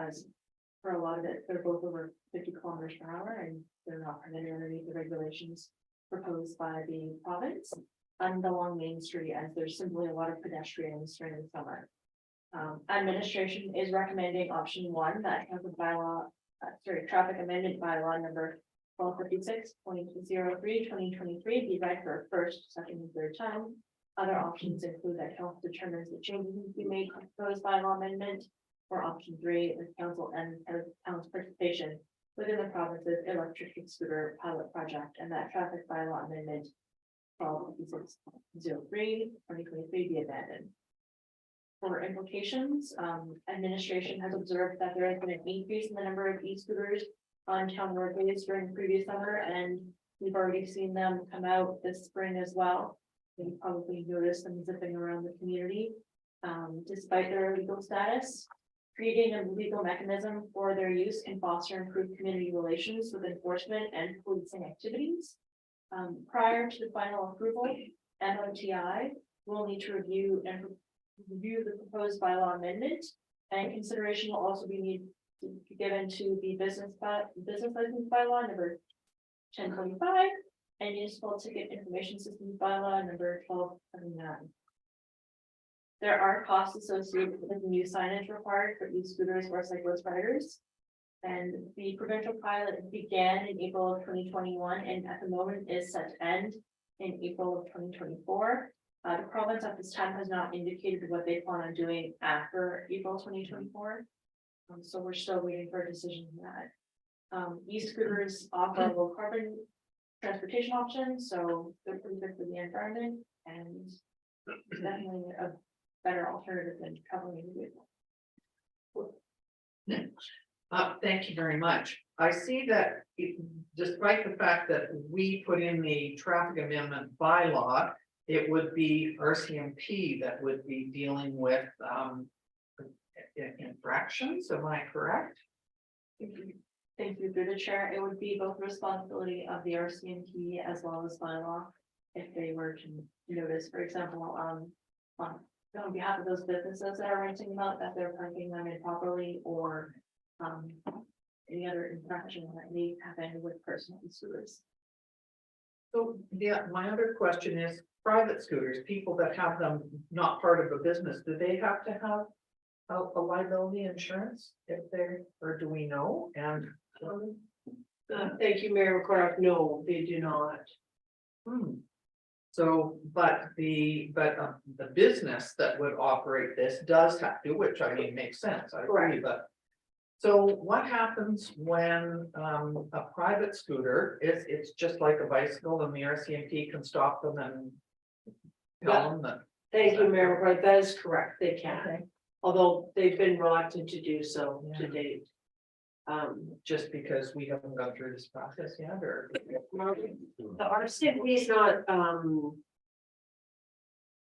As for a lot of it, they're both over 50 kilometers per hour and they're not permitted underneath the regulations proposed by the province. And along Main Street, as there's simply a lot of pedestrians during the summer. Administration is recommending option 1, that traffic amendment bylaw number 1256.03/2023 be read for a first, second, and third time. Other options include that council determines the changes to be made to proposed bylaw amendment, or option 3, the council and town's participation within the province's electric scooter pilot project, and that traffic bylaw amendment 1256.03/2023 be abandoned. For implications, administration has observed that there has been an increase in the number of e-scooters on town roadways during the previous summer, and we've already seen them come out this spring as well. You probably noticed them zipping around the community, despite their legal status. Creating a legal mechanism for their use can foster improved community relations with enforcement and policing activities. Prior to the final approval, MOTI will need to review the proposed bylaw amendment, and consideration will also be given to the business license bylaw number 1025 and municipal ticket information systems bylaw number 1279. There are costs associated with the new signage required for e-scooters or cyclist riders. And the provincial pilot began in April of 2021 and at the moment is set to end in April of 2024. The province at this time has not indicated what they plan on doing after April 2024. So we're still waiting for a decision on that. E-scooters offer low carbon transportation options, so they're pretty good for the environment and definitely a better alternative than traveling with. Thank you very much. I see that despite the fact that we put in the traffic amendment bylaw, it would be RCMP that would be dealing with infractions, am I correct? Thank you through the chair. It would be both responsibility of the RCMP as well as bylaw. If they were to notice, for example, on behalf of those businesses that are renting them out, that they're parking them improperly or any other infraction that may happen with personal scooters. So, yeah, my other question is private scooters, people that have them not part of a business, do they have to have a liability insurance if they're, or do we know? And Thank you, Mayor McCormick. No, they do not. So, but the business that would operate this does have to, which I mean, makes sense, I agree, Correct. but. So what happens when a private scooter, it's just like a bicycle and the RCMP can stop them and. Tell them that, Thank you, Mayor McCoy. That is correct. They can, although they've been reluctant to do so to Yeah. date. just because we haven't gone through this process yet, or. The RCMP is not,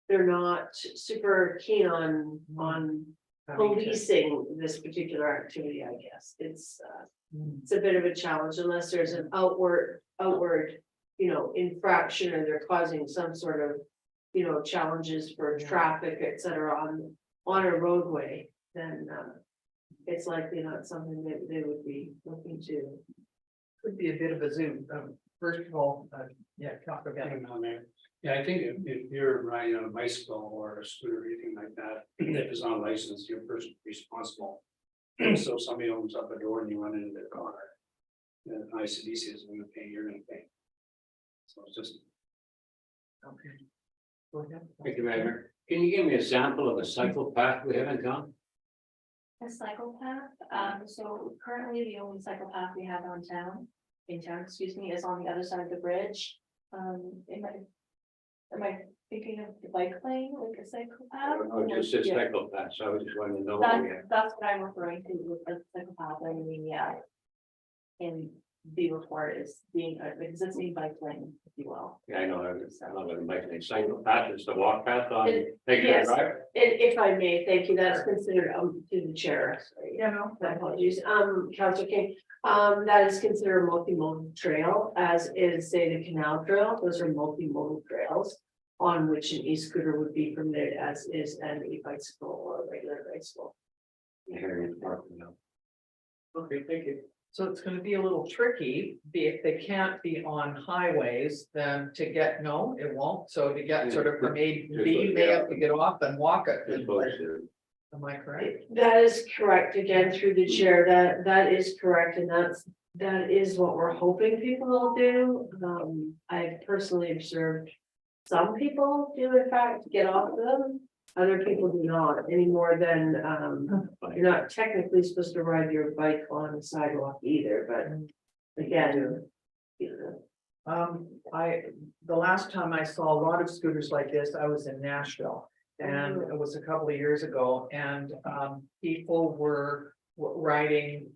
they're not super keen on I mean, policing this particular activity, I guess. It's a bit of a challenge unless there's an outward, infraction or they're causing some sort of, challenges for Yeah. traffic, et cetera, on a roadway, then it's likely not something that they would be looking to. Could be a bit of a zoo. First of all, talk about. Yeah, I think if you're riding on a bicycle or a scooter or anything like that, if it's not licensed, you're personally responsible. So if somebody opens up a door and you run into their car, then ICDC is gonna pay, you're gonna pay. So it's just, Okay. Go ahead. Thank you, Mayor. Can you give me a sample of a cycle path we have in town? A cycle path, so currently the only cycle path we have in town, excuse me, is on the other side of the bridge. Am I thinking of the bike lane, like a cycle path? Or just a Yeah. cycle path, so I was just wanting to know. what we have. That's what I'm referring to with the cycle path, I mean, yeah. In the report is being an existing bike lane, if you will. Yeah, I know, I don't know, like a cycle path, it's the walk path on. It- Thank you, yes. right? If I may, thank you, that's considered, to the chair, sorry. Yeah, no. My apologies, Councilor King, that is considered a multimodal trail, as is, say, the canal trail, those are multimodal trails. On which an e-scooter would be permitted, as is an e-bicycle or a regular bicycle. Harriet Park, no. Okay, thank you. So it's gonna be a little tricky, if they can't be on highways, then to get, no, it won't, so to get sort of from A to B, they have to get off and walk it. As opposed to- Am I correct? That is correct, again, through the chair, that is correct, and that is what we're hoping people will do. I've personally observed. Some people do in fact get off them, other people do not, any more than, you're not technically supposed to ride your bike on the sidewalk either, but again. The last time I saw a lot of scooters like this, I was in Nashville. And it was a couple of years ago, and people were riding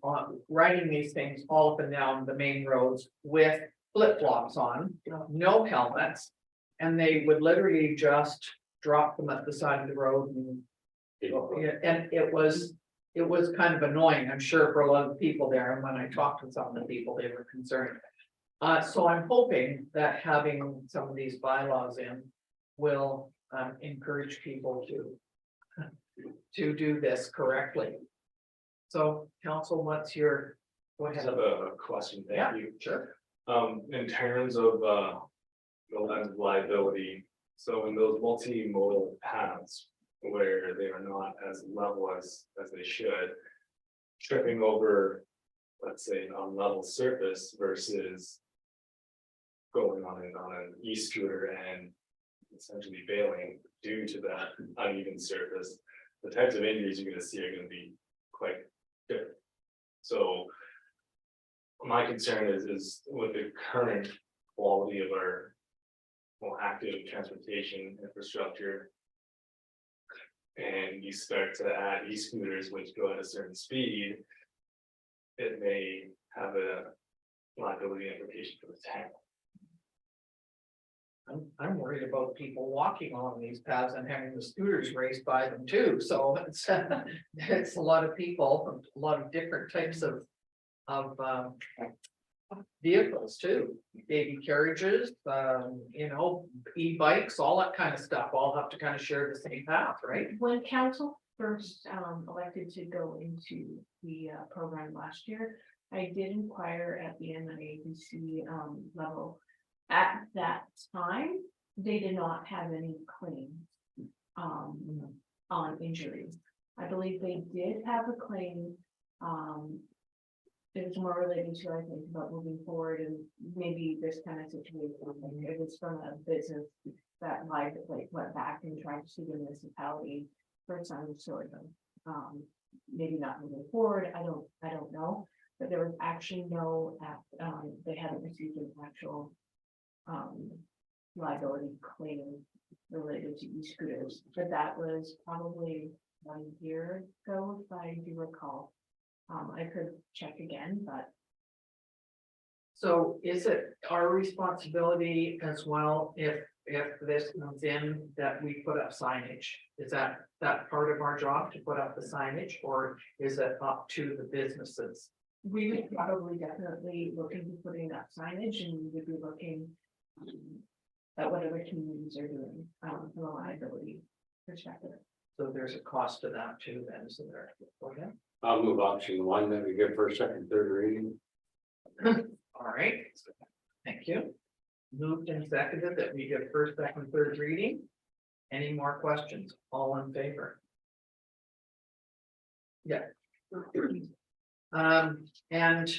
these things all up and down the main roads with flip-flops on, no helmets. And they would literally just drop them at the side of the road and it was kind of annoying, I'm sure, for a lot of people there, and when I talked to some of the people, they were concerned. So I'm hoping that having some of these bylaws in will encourage people to do this correctly. So, council, what's your? Go I just ahead. have a question, Yeah, thank you. sure. In terms of the lines of liability, so in those multimodal paths where they are not as level as they should. Tripping over, let's say, an unlevel surface versus going on an e-scooter and essentially bailing due to that uneven surface, the types of injuries you're gonna see are gonna be quite different. So my concern is with the current quality of our. Well, active transportation infrastructure. And you start to add e-scooters which go at a certain speed. It may have a liability implication for the town. I'm worried about people walking along these paths and having the scooters raced by them too, so it's, it's a lot of people, a lot of different types of. Vehicles too, baby carriages, you know, e-bikes, all that kind of stuff, all have to kind of share the same path, right? When council first elected to go into the program last year, I did inquire at the MNABC level. At that time, they did not have any claims on injuries. I believe they did have a claim. It was more related to, I think, about moving forward and maybe this kind of situation. It was from a business that like went back and tried to sue the municipality for some sort of, maybe not moving forward. I don't know, but there was actually no, they haven't received an actual, liability claim related to e-scooters, but that was probably 1 year ago, if I do recall. I could check again, but So is it our responsibility as well, if this comes in, that we put up signage? Is that part of our job to put up the signage, or is it up to the businesses? we would probably definitely look into putting up signage, and we would be looking at what other communities are doing, from a liability perspective. So there's a cost to that too, then, so there, okay, I'll move option one, then we get first, second, third reading. all right. Thank you. Moved and seconded that we get first, second, third reading. Any more questions? All in favor? Yeah. And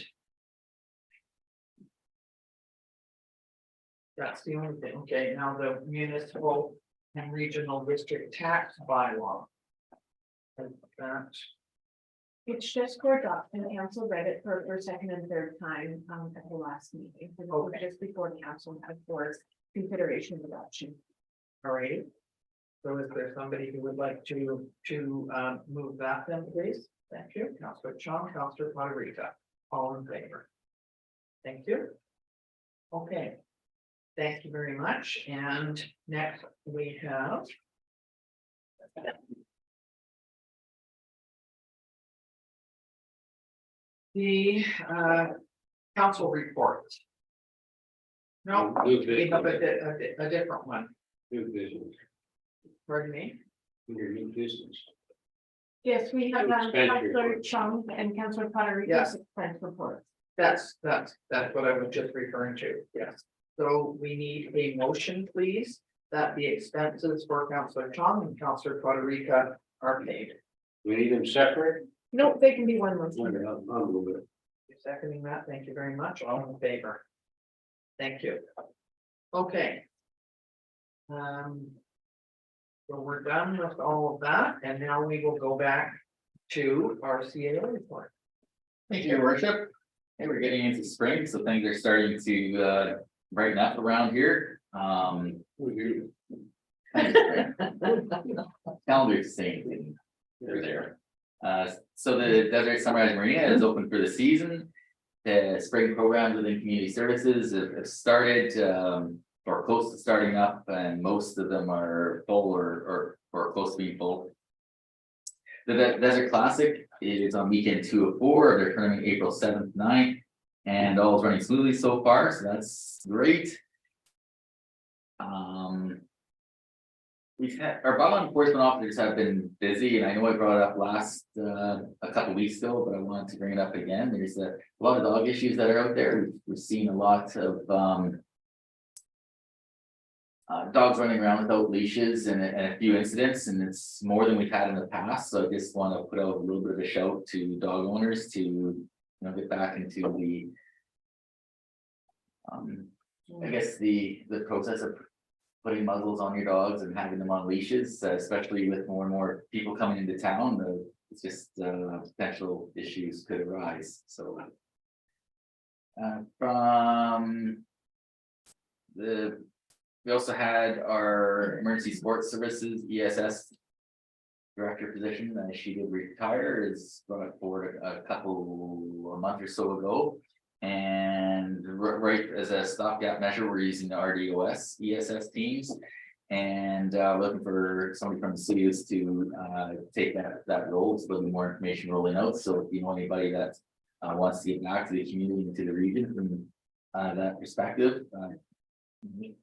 that's the only thing. Okay, now the municipal and regional district tax bylaw. And that, It's just for adoption. Council read it for second and third time at the last meeting. So this was Okay. just before the council had for its consideration of adoption. all right. So is there somebody who would like to move that then, please? Thank you, Councillor Chung, Councillor Patarika, all in favor. Thank you. Okay. Thank you very much, and next we have. The council report. No, New we have business. a different one, New business. pardon me. Your new business. Yes, we have Expense Councillor report. Chung and Councillor Patarika's Yes. expense report. That's what I was just referring to, yes. So we need a motion, please, that the expenses for Councillor Chung and Councillor Patarika are paid. We need them separate. No, they can be one motion. I'll move it. You're seconding that, thank you very much, all in favor. Thank you. Okay. So we're done with all of that, and now we will go back to our CAO report. Thank you, Your Worship. Hey, we're getting into spring, so things are starting to brighten up around here. Calendar's saying thing. They're there. So the Desert Sunrise Marina is open for the season. The spring programs within community services have started or close to starting up, and most of them are full or close to being full. The Desert Classic is on weekend 2 of 4. They're turning April 7th, 9th, and all is running smoothly so far, so that's great. We've had, our bylaw enforcement officers have been busy, and I know I brought it up last, a couple weeks ago, but I wanted to bring it up again. There's a lot of dog issues that are out there. We've seen a lot of, dogs running around without leashes and a few incidents, and it's more than we've had in the past, so I just want to put out a little bit of a shout to dog owners to, get back into the I guess the process of putting muzzles on your dogs and having them on leashes, especially with more and more people coming into town, it's just potential issues could arise, so From we also had our emergency sports services, ESS. Director position, she did retire, is brought forward a month or so ago. And right as a stopgap measure, we're using the RDOS ESS teams. And looking for somebody from the cities to take that role. It's a little more information rolling out, so if you know anybody that wants to get back to the community and to the region from that perspective,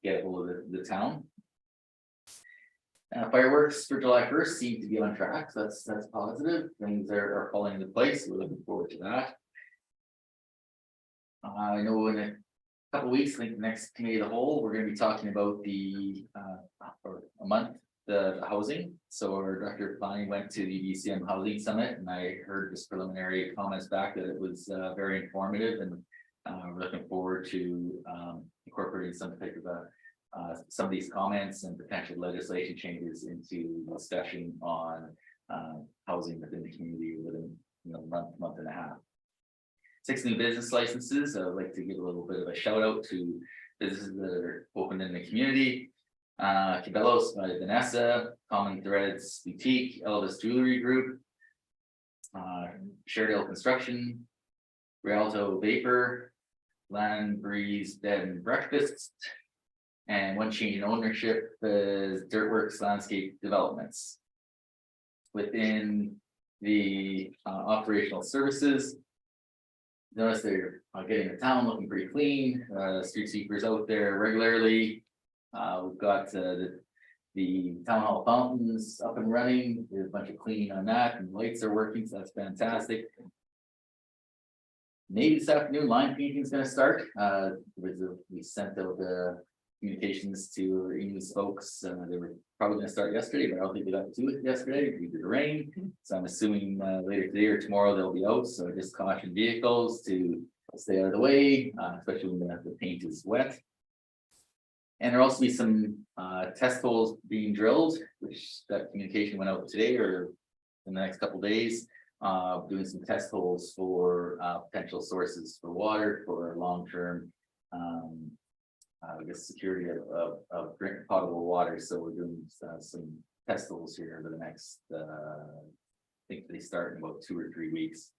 get a hold of the town. Fireworks for July 1st seem to be on track, so that's positive. Things are falling into place. We're looking forward to that. I know in a couple weeks, I think the next committee of the whole, we're going to be talking about the for a month the housing. So our director of planning went to the DCM Housing Summit, and I heard just preliminary comments back that it was very informative, and we're looking forward to incorporating some type of some of these comments and potential legislation changes into discussion on housing within the community within month and a half. 6 new business licenses. I would like to give a little bit of a shout out to businesses that are open in the community. Cabellos by Vanessa, Common Threads Boutique, Elvis Jewelry Group, Sharedale Construction, Rialto Vapor, Land Breeze Bed and Breakfast. And one change in ownership is Dirtworks Landscape Developments. Within the operational services, notice they're getting the town looking pretty clean. Street sweepers out there regularly. We've got the town hall fountains up and running. There's a bunch of cleaning on that, and lights are working, so that's fantastic. Maybe this afternoon, line painting is going to start. We sent out the communications to English folks. They were probably going to start yesterday, but I don't think they got to it yesterday due to the rain. So I'm assuming later today or tomorrow they'll be out. So just caution vehicles to stay out of the way, especially when the paint is wet. And there'll also be some test holes being drilled, which that communication went out today or in the next couple of days. Doing some test holes for potential sources for water for long-term I guess security of drink potable water. So we're doing some test holes here over the next I think they start in about 2 or 3 weeks.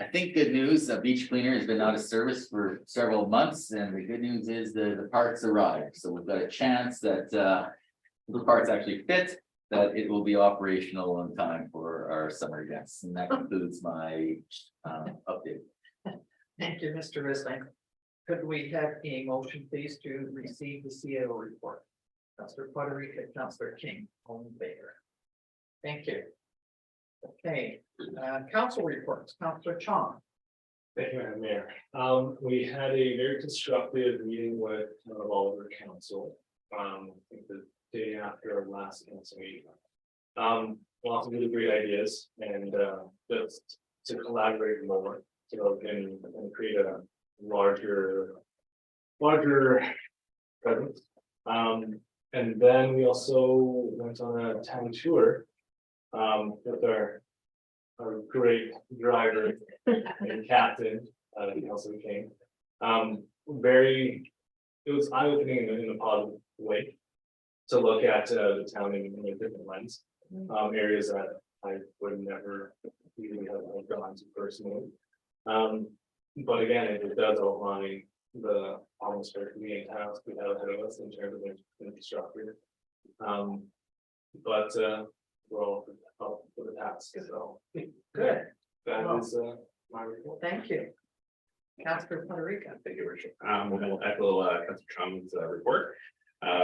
I think good news, beach cleaner has been out of service for several months, and the good news is the parts arrived. So we've got a chance that the parts actually fit, that it will be operational on time for our summer guests. And that concludes my update. Thank you, Mr. Risling. Could we have a motion, please, to receive the CAO report? Councillor Puerto Rico, Councillor King, all in favor. Thank you. Okay, council reports, Councillor Chong. Thank you, Madam Mayor. We had a very constructive meeting with all of our council. I think the day after our last council meeting. Lots of really great ideas, and just to collaborate more, so can create a larger presence. And then we also went on a town tour with our great driver and captain, Councilor King. It was eye-opening in a positive way to look at the town in a different lens. Areas that I would never really have gone to personally. But again, it does outline the almost community task we have ahead of us in terms of infrastructure. But we're all up for the task, so Good, that is my report. thank you. Councillor Puerto Rico. Thank you, Worship. We'll echo Councilor Chung's report.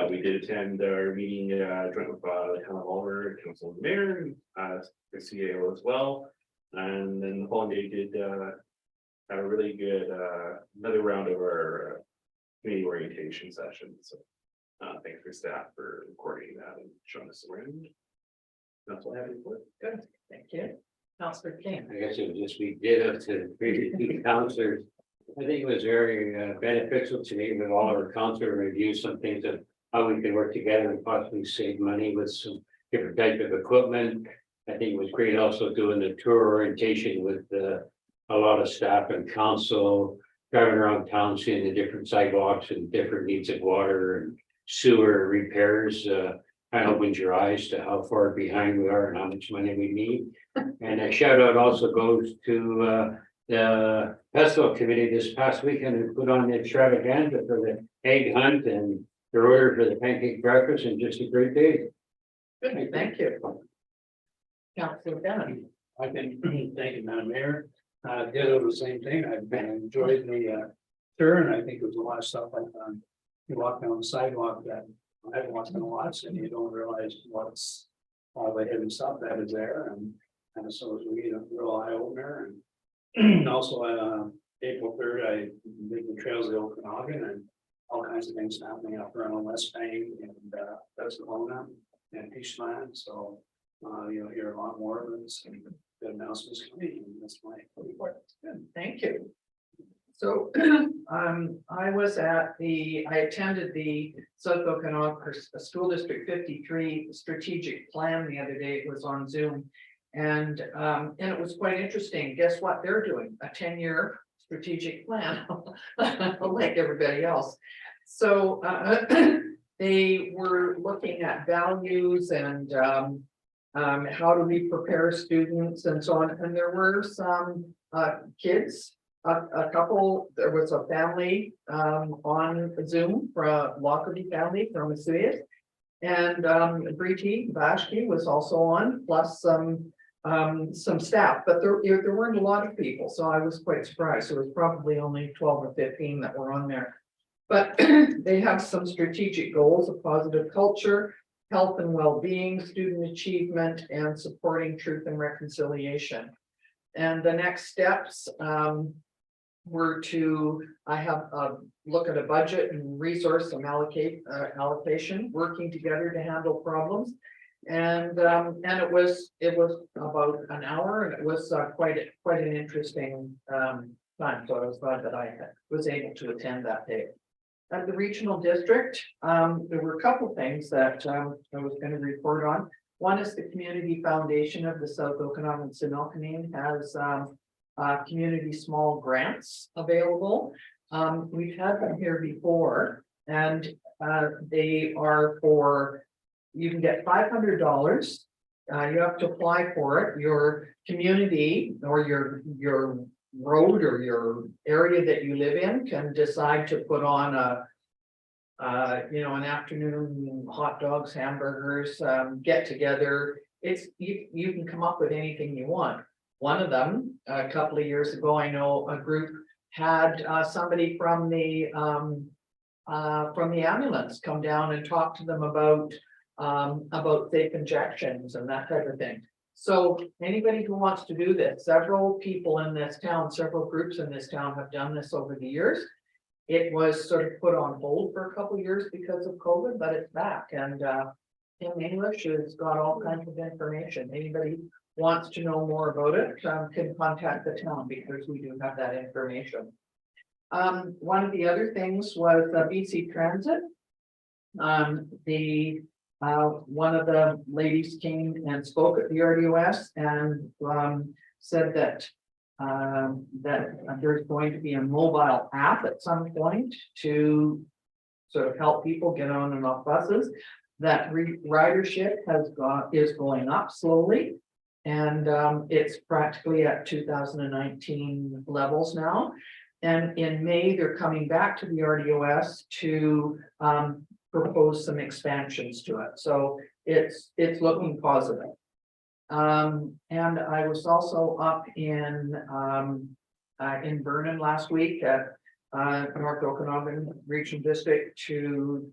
We did attend our meeting joint with the town of Oliver, Council of the Mayor, the CAO as well. And then the following day did have a really good another round of our community orientation session. So thanks for staff for recording that and showing us around. That's what I have to report. Good, thank you. Councillor King. I guess it would just be ditto to the previous two councillors. I think it was very beneficial to me with all of our council review some things of how we can work together and possibly save money with some different type of equipment. I think it was great also doing the tour orientation with a lot of staff and council driving around town, seeing the different sidewalks and different needs of water and sewer repairs. Kind of opens your eyes to how far behind we are and how much money we need. And a shout out also goes to the festival committee this past weekend who put on the extravaganza for the egg hunt and the order for the pancake breakfast, and just a great day. Good, thank you. Councillor Bennett. I think, thank you, Madam Mayor. Ditto the same thing. I've been enjoyed the tour, and I think there's a lot of stuff like you walk down the sidewalk that I've walked in a lot, and you don't realize what's all the hidden stuff that is there, and so it's really a real eye opener. And also April 3rd, I did the Trails of the Okanagan, and all kinds of things happening up around West Bank and Thessalona and Peachland. So you'll hear a lot more of this and the announcements coming, and that's my report. Good, thank you. So, I attended the South Okanagan School District 53 strategic plan the other day. It was on Zoom. And it was quite interesting. Guess what they're doing? A 10-year strategic plan, like everybody else. So, they were looking at values and how do we prepare students and so on. And there were some kids. A couple, there was a family on Zoom for a Lockerbie family from Masuias. And Briti Vashki was also on, plus some staff, but there weren't a lot of people, so I was quite surprised. There was probably only 12 or 15 that were on there. But they have some strategic goals of positive culture, health and well-being, student achievement, and supporting truth and reconciliation. And the next steps were to, I have a look at a budget and resource and allocation, working together to handle problems. And it was about an hour, and it was quite an interesting time. So I was glad that I was able to attend that day. At the regional district, there were a couple things that I was going to report on. One is the Community Foundation of the South Okanagan Similkameen has community small grants available. We've had them here before, and they are for, you can get $500. You have to apply for it. Your community or your road or your area that you live in can decide to put on an afternoon hot dogs, hamburgers, get together. You can come up with anything you want. One of them, a couple of years ago, I know a group had somebody from the ambulance come down and talk to them about safe injections and that type of thing. So anybody who wants to do this, several people in this town, several groups in this town have done this over the years. It was sort of put on hold for a couple of years because of COVID, but it's back. And Tim English has got all kinds of information. Anybody wants to know more about it can contact the town, because we do have that information. One of the other things was BC Transit. One of the ladies came and spoke at the RDOS and said that there's going to be a mobile app at some point to sort of help people get on and off buses. That ridership is going up slowly, and it's practically at 2019 levels now. And in May, they're coming back to the RDOS to propose some expansions to it. So it's looking positive. And I was also up in Vernon last week at North Okanagan Regional District to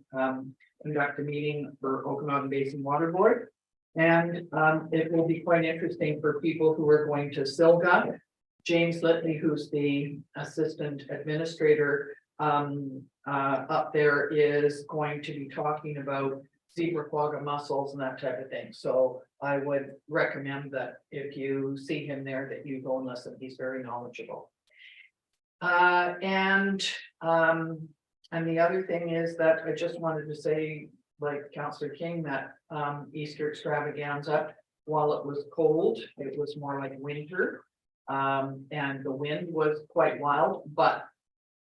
conduct a meeting for Okanagan Basin Water Board. And it will be quite interesting for people who are going to Silga. James Litley, who's the assistant administrator up there, is going to be talking about zebra quagga mussels and that type of thing. So I would recommend that if you see him there, that you go and listen. He's very knowledgeable. And the other thing is that I just wanted to say, like Councillor King, that Easter extravaganza, while it was cold, it was more like winter. And the wind was quite wild, but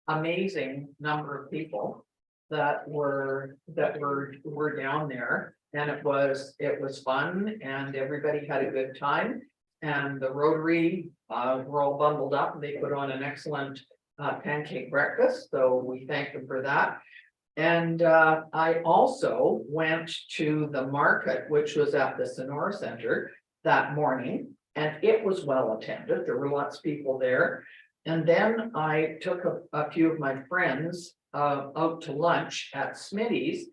amazing number of people that were down there. And it was fun and everybody had a good time. And the Rotary, were all bundled up. They put on an excellent pancake breakfast, so we thank them for that. And I also went to the market, which was at the Sonora Center that morning, and it was well attended. There were lots of people there. And then I took a few of my friends out to lunch at Smitty's,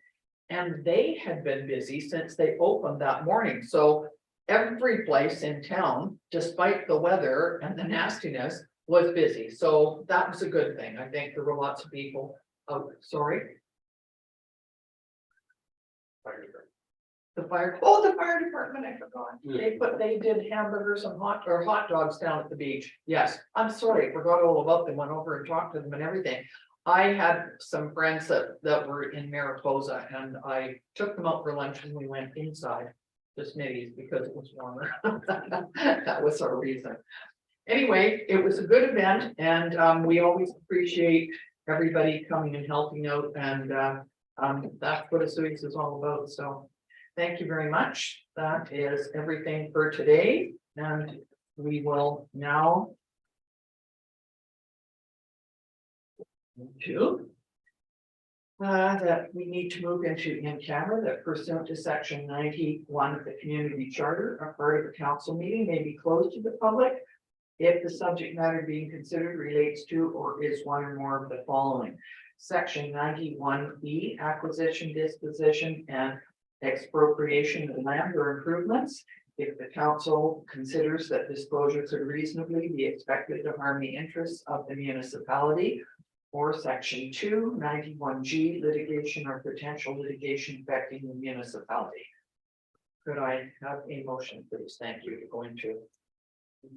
and they had been busy since they opened that morning. So every place in town, despite the weather and the nastiness, was busy. So that was a good thing. I think there were lots of people. Oh, sorry. The fire department, I forgot. They did hamburgers and hot dogs down at the beach. Yes, I'm sorry, forgot all about them, went over and talked to them and everything. I had some friends that were in Mariposa and I took them out for lunch and we went inside the Smitty's because it was warmer. That was our reason. Anyway, it was a good event and we always appreciate everybody coming and helping out and that's what Osoyoos is all about, so. Thank you very much. That is everything for today, and we will now to that we need to move into in camera that pursuant to section 91 of the community charter, a part of the council meeting may be closed to the public if the subject matter being considered relates to or is one or more of the following. Section 91E, acquisition, disposition, and expropriation of land or improvements. If the council considers that disclosure could reasonably be expected to harm the interests of the municipality. Or section 291G, litigation or potential litigation affecting the municipality. Could I have a motion, please? Thank you. Going to. Okay.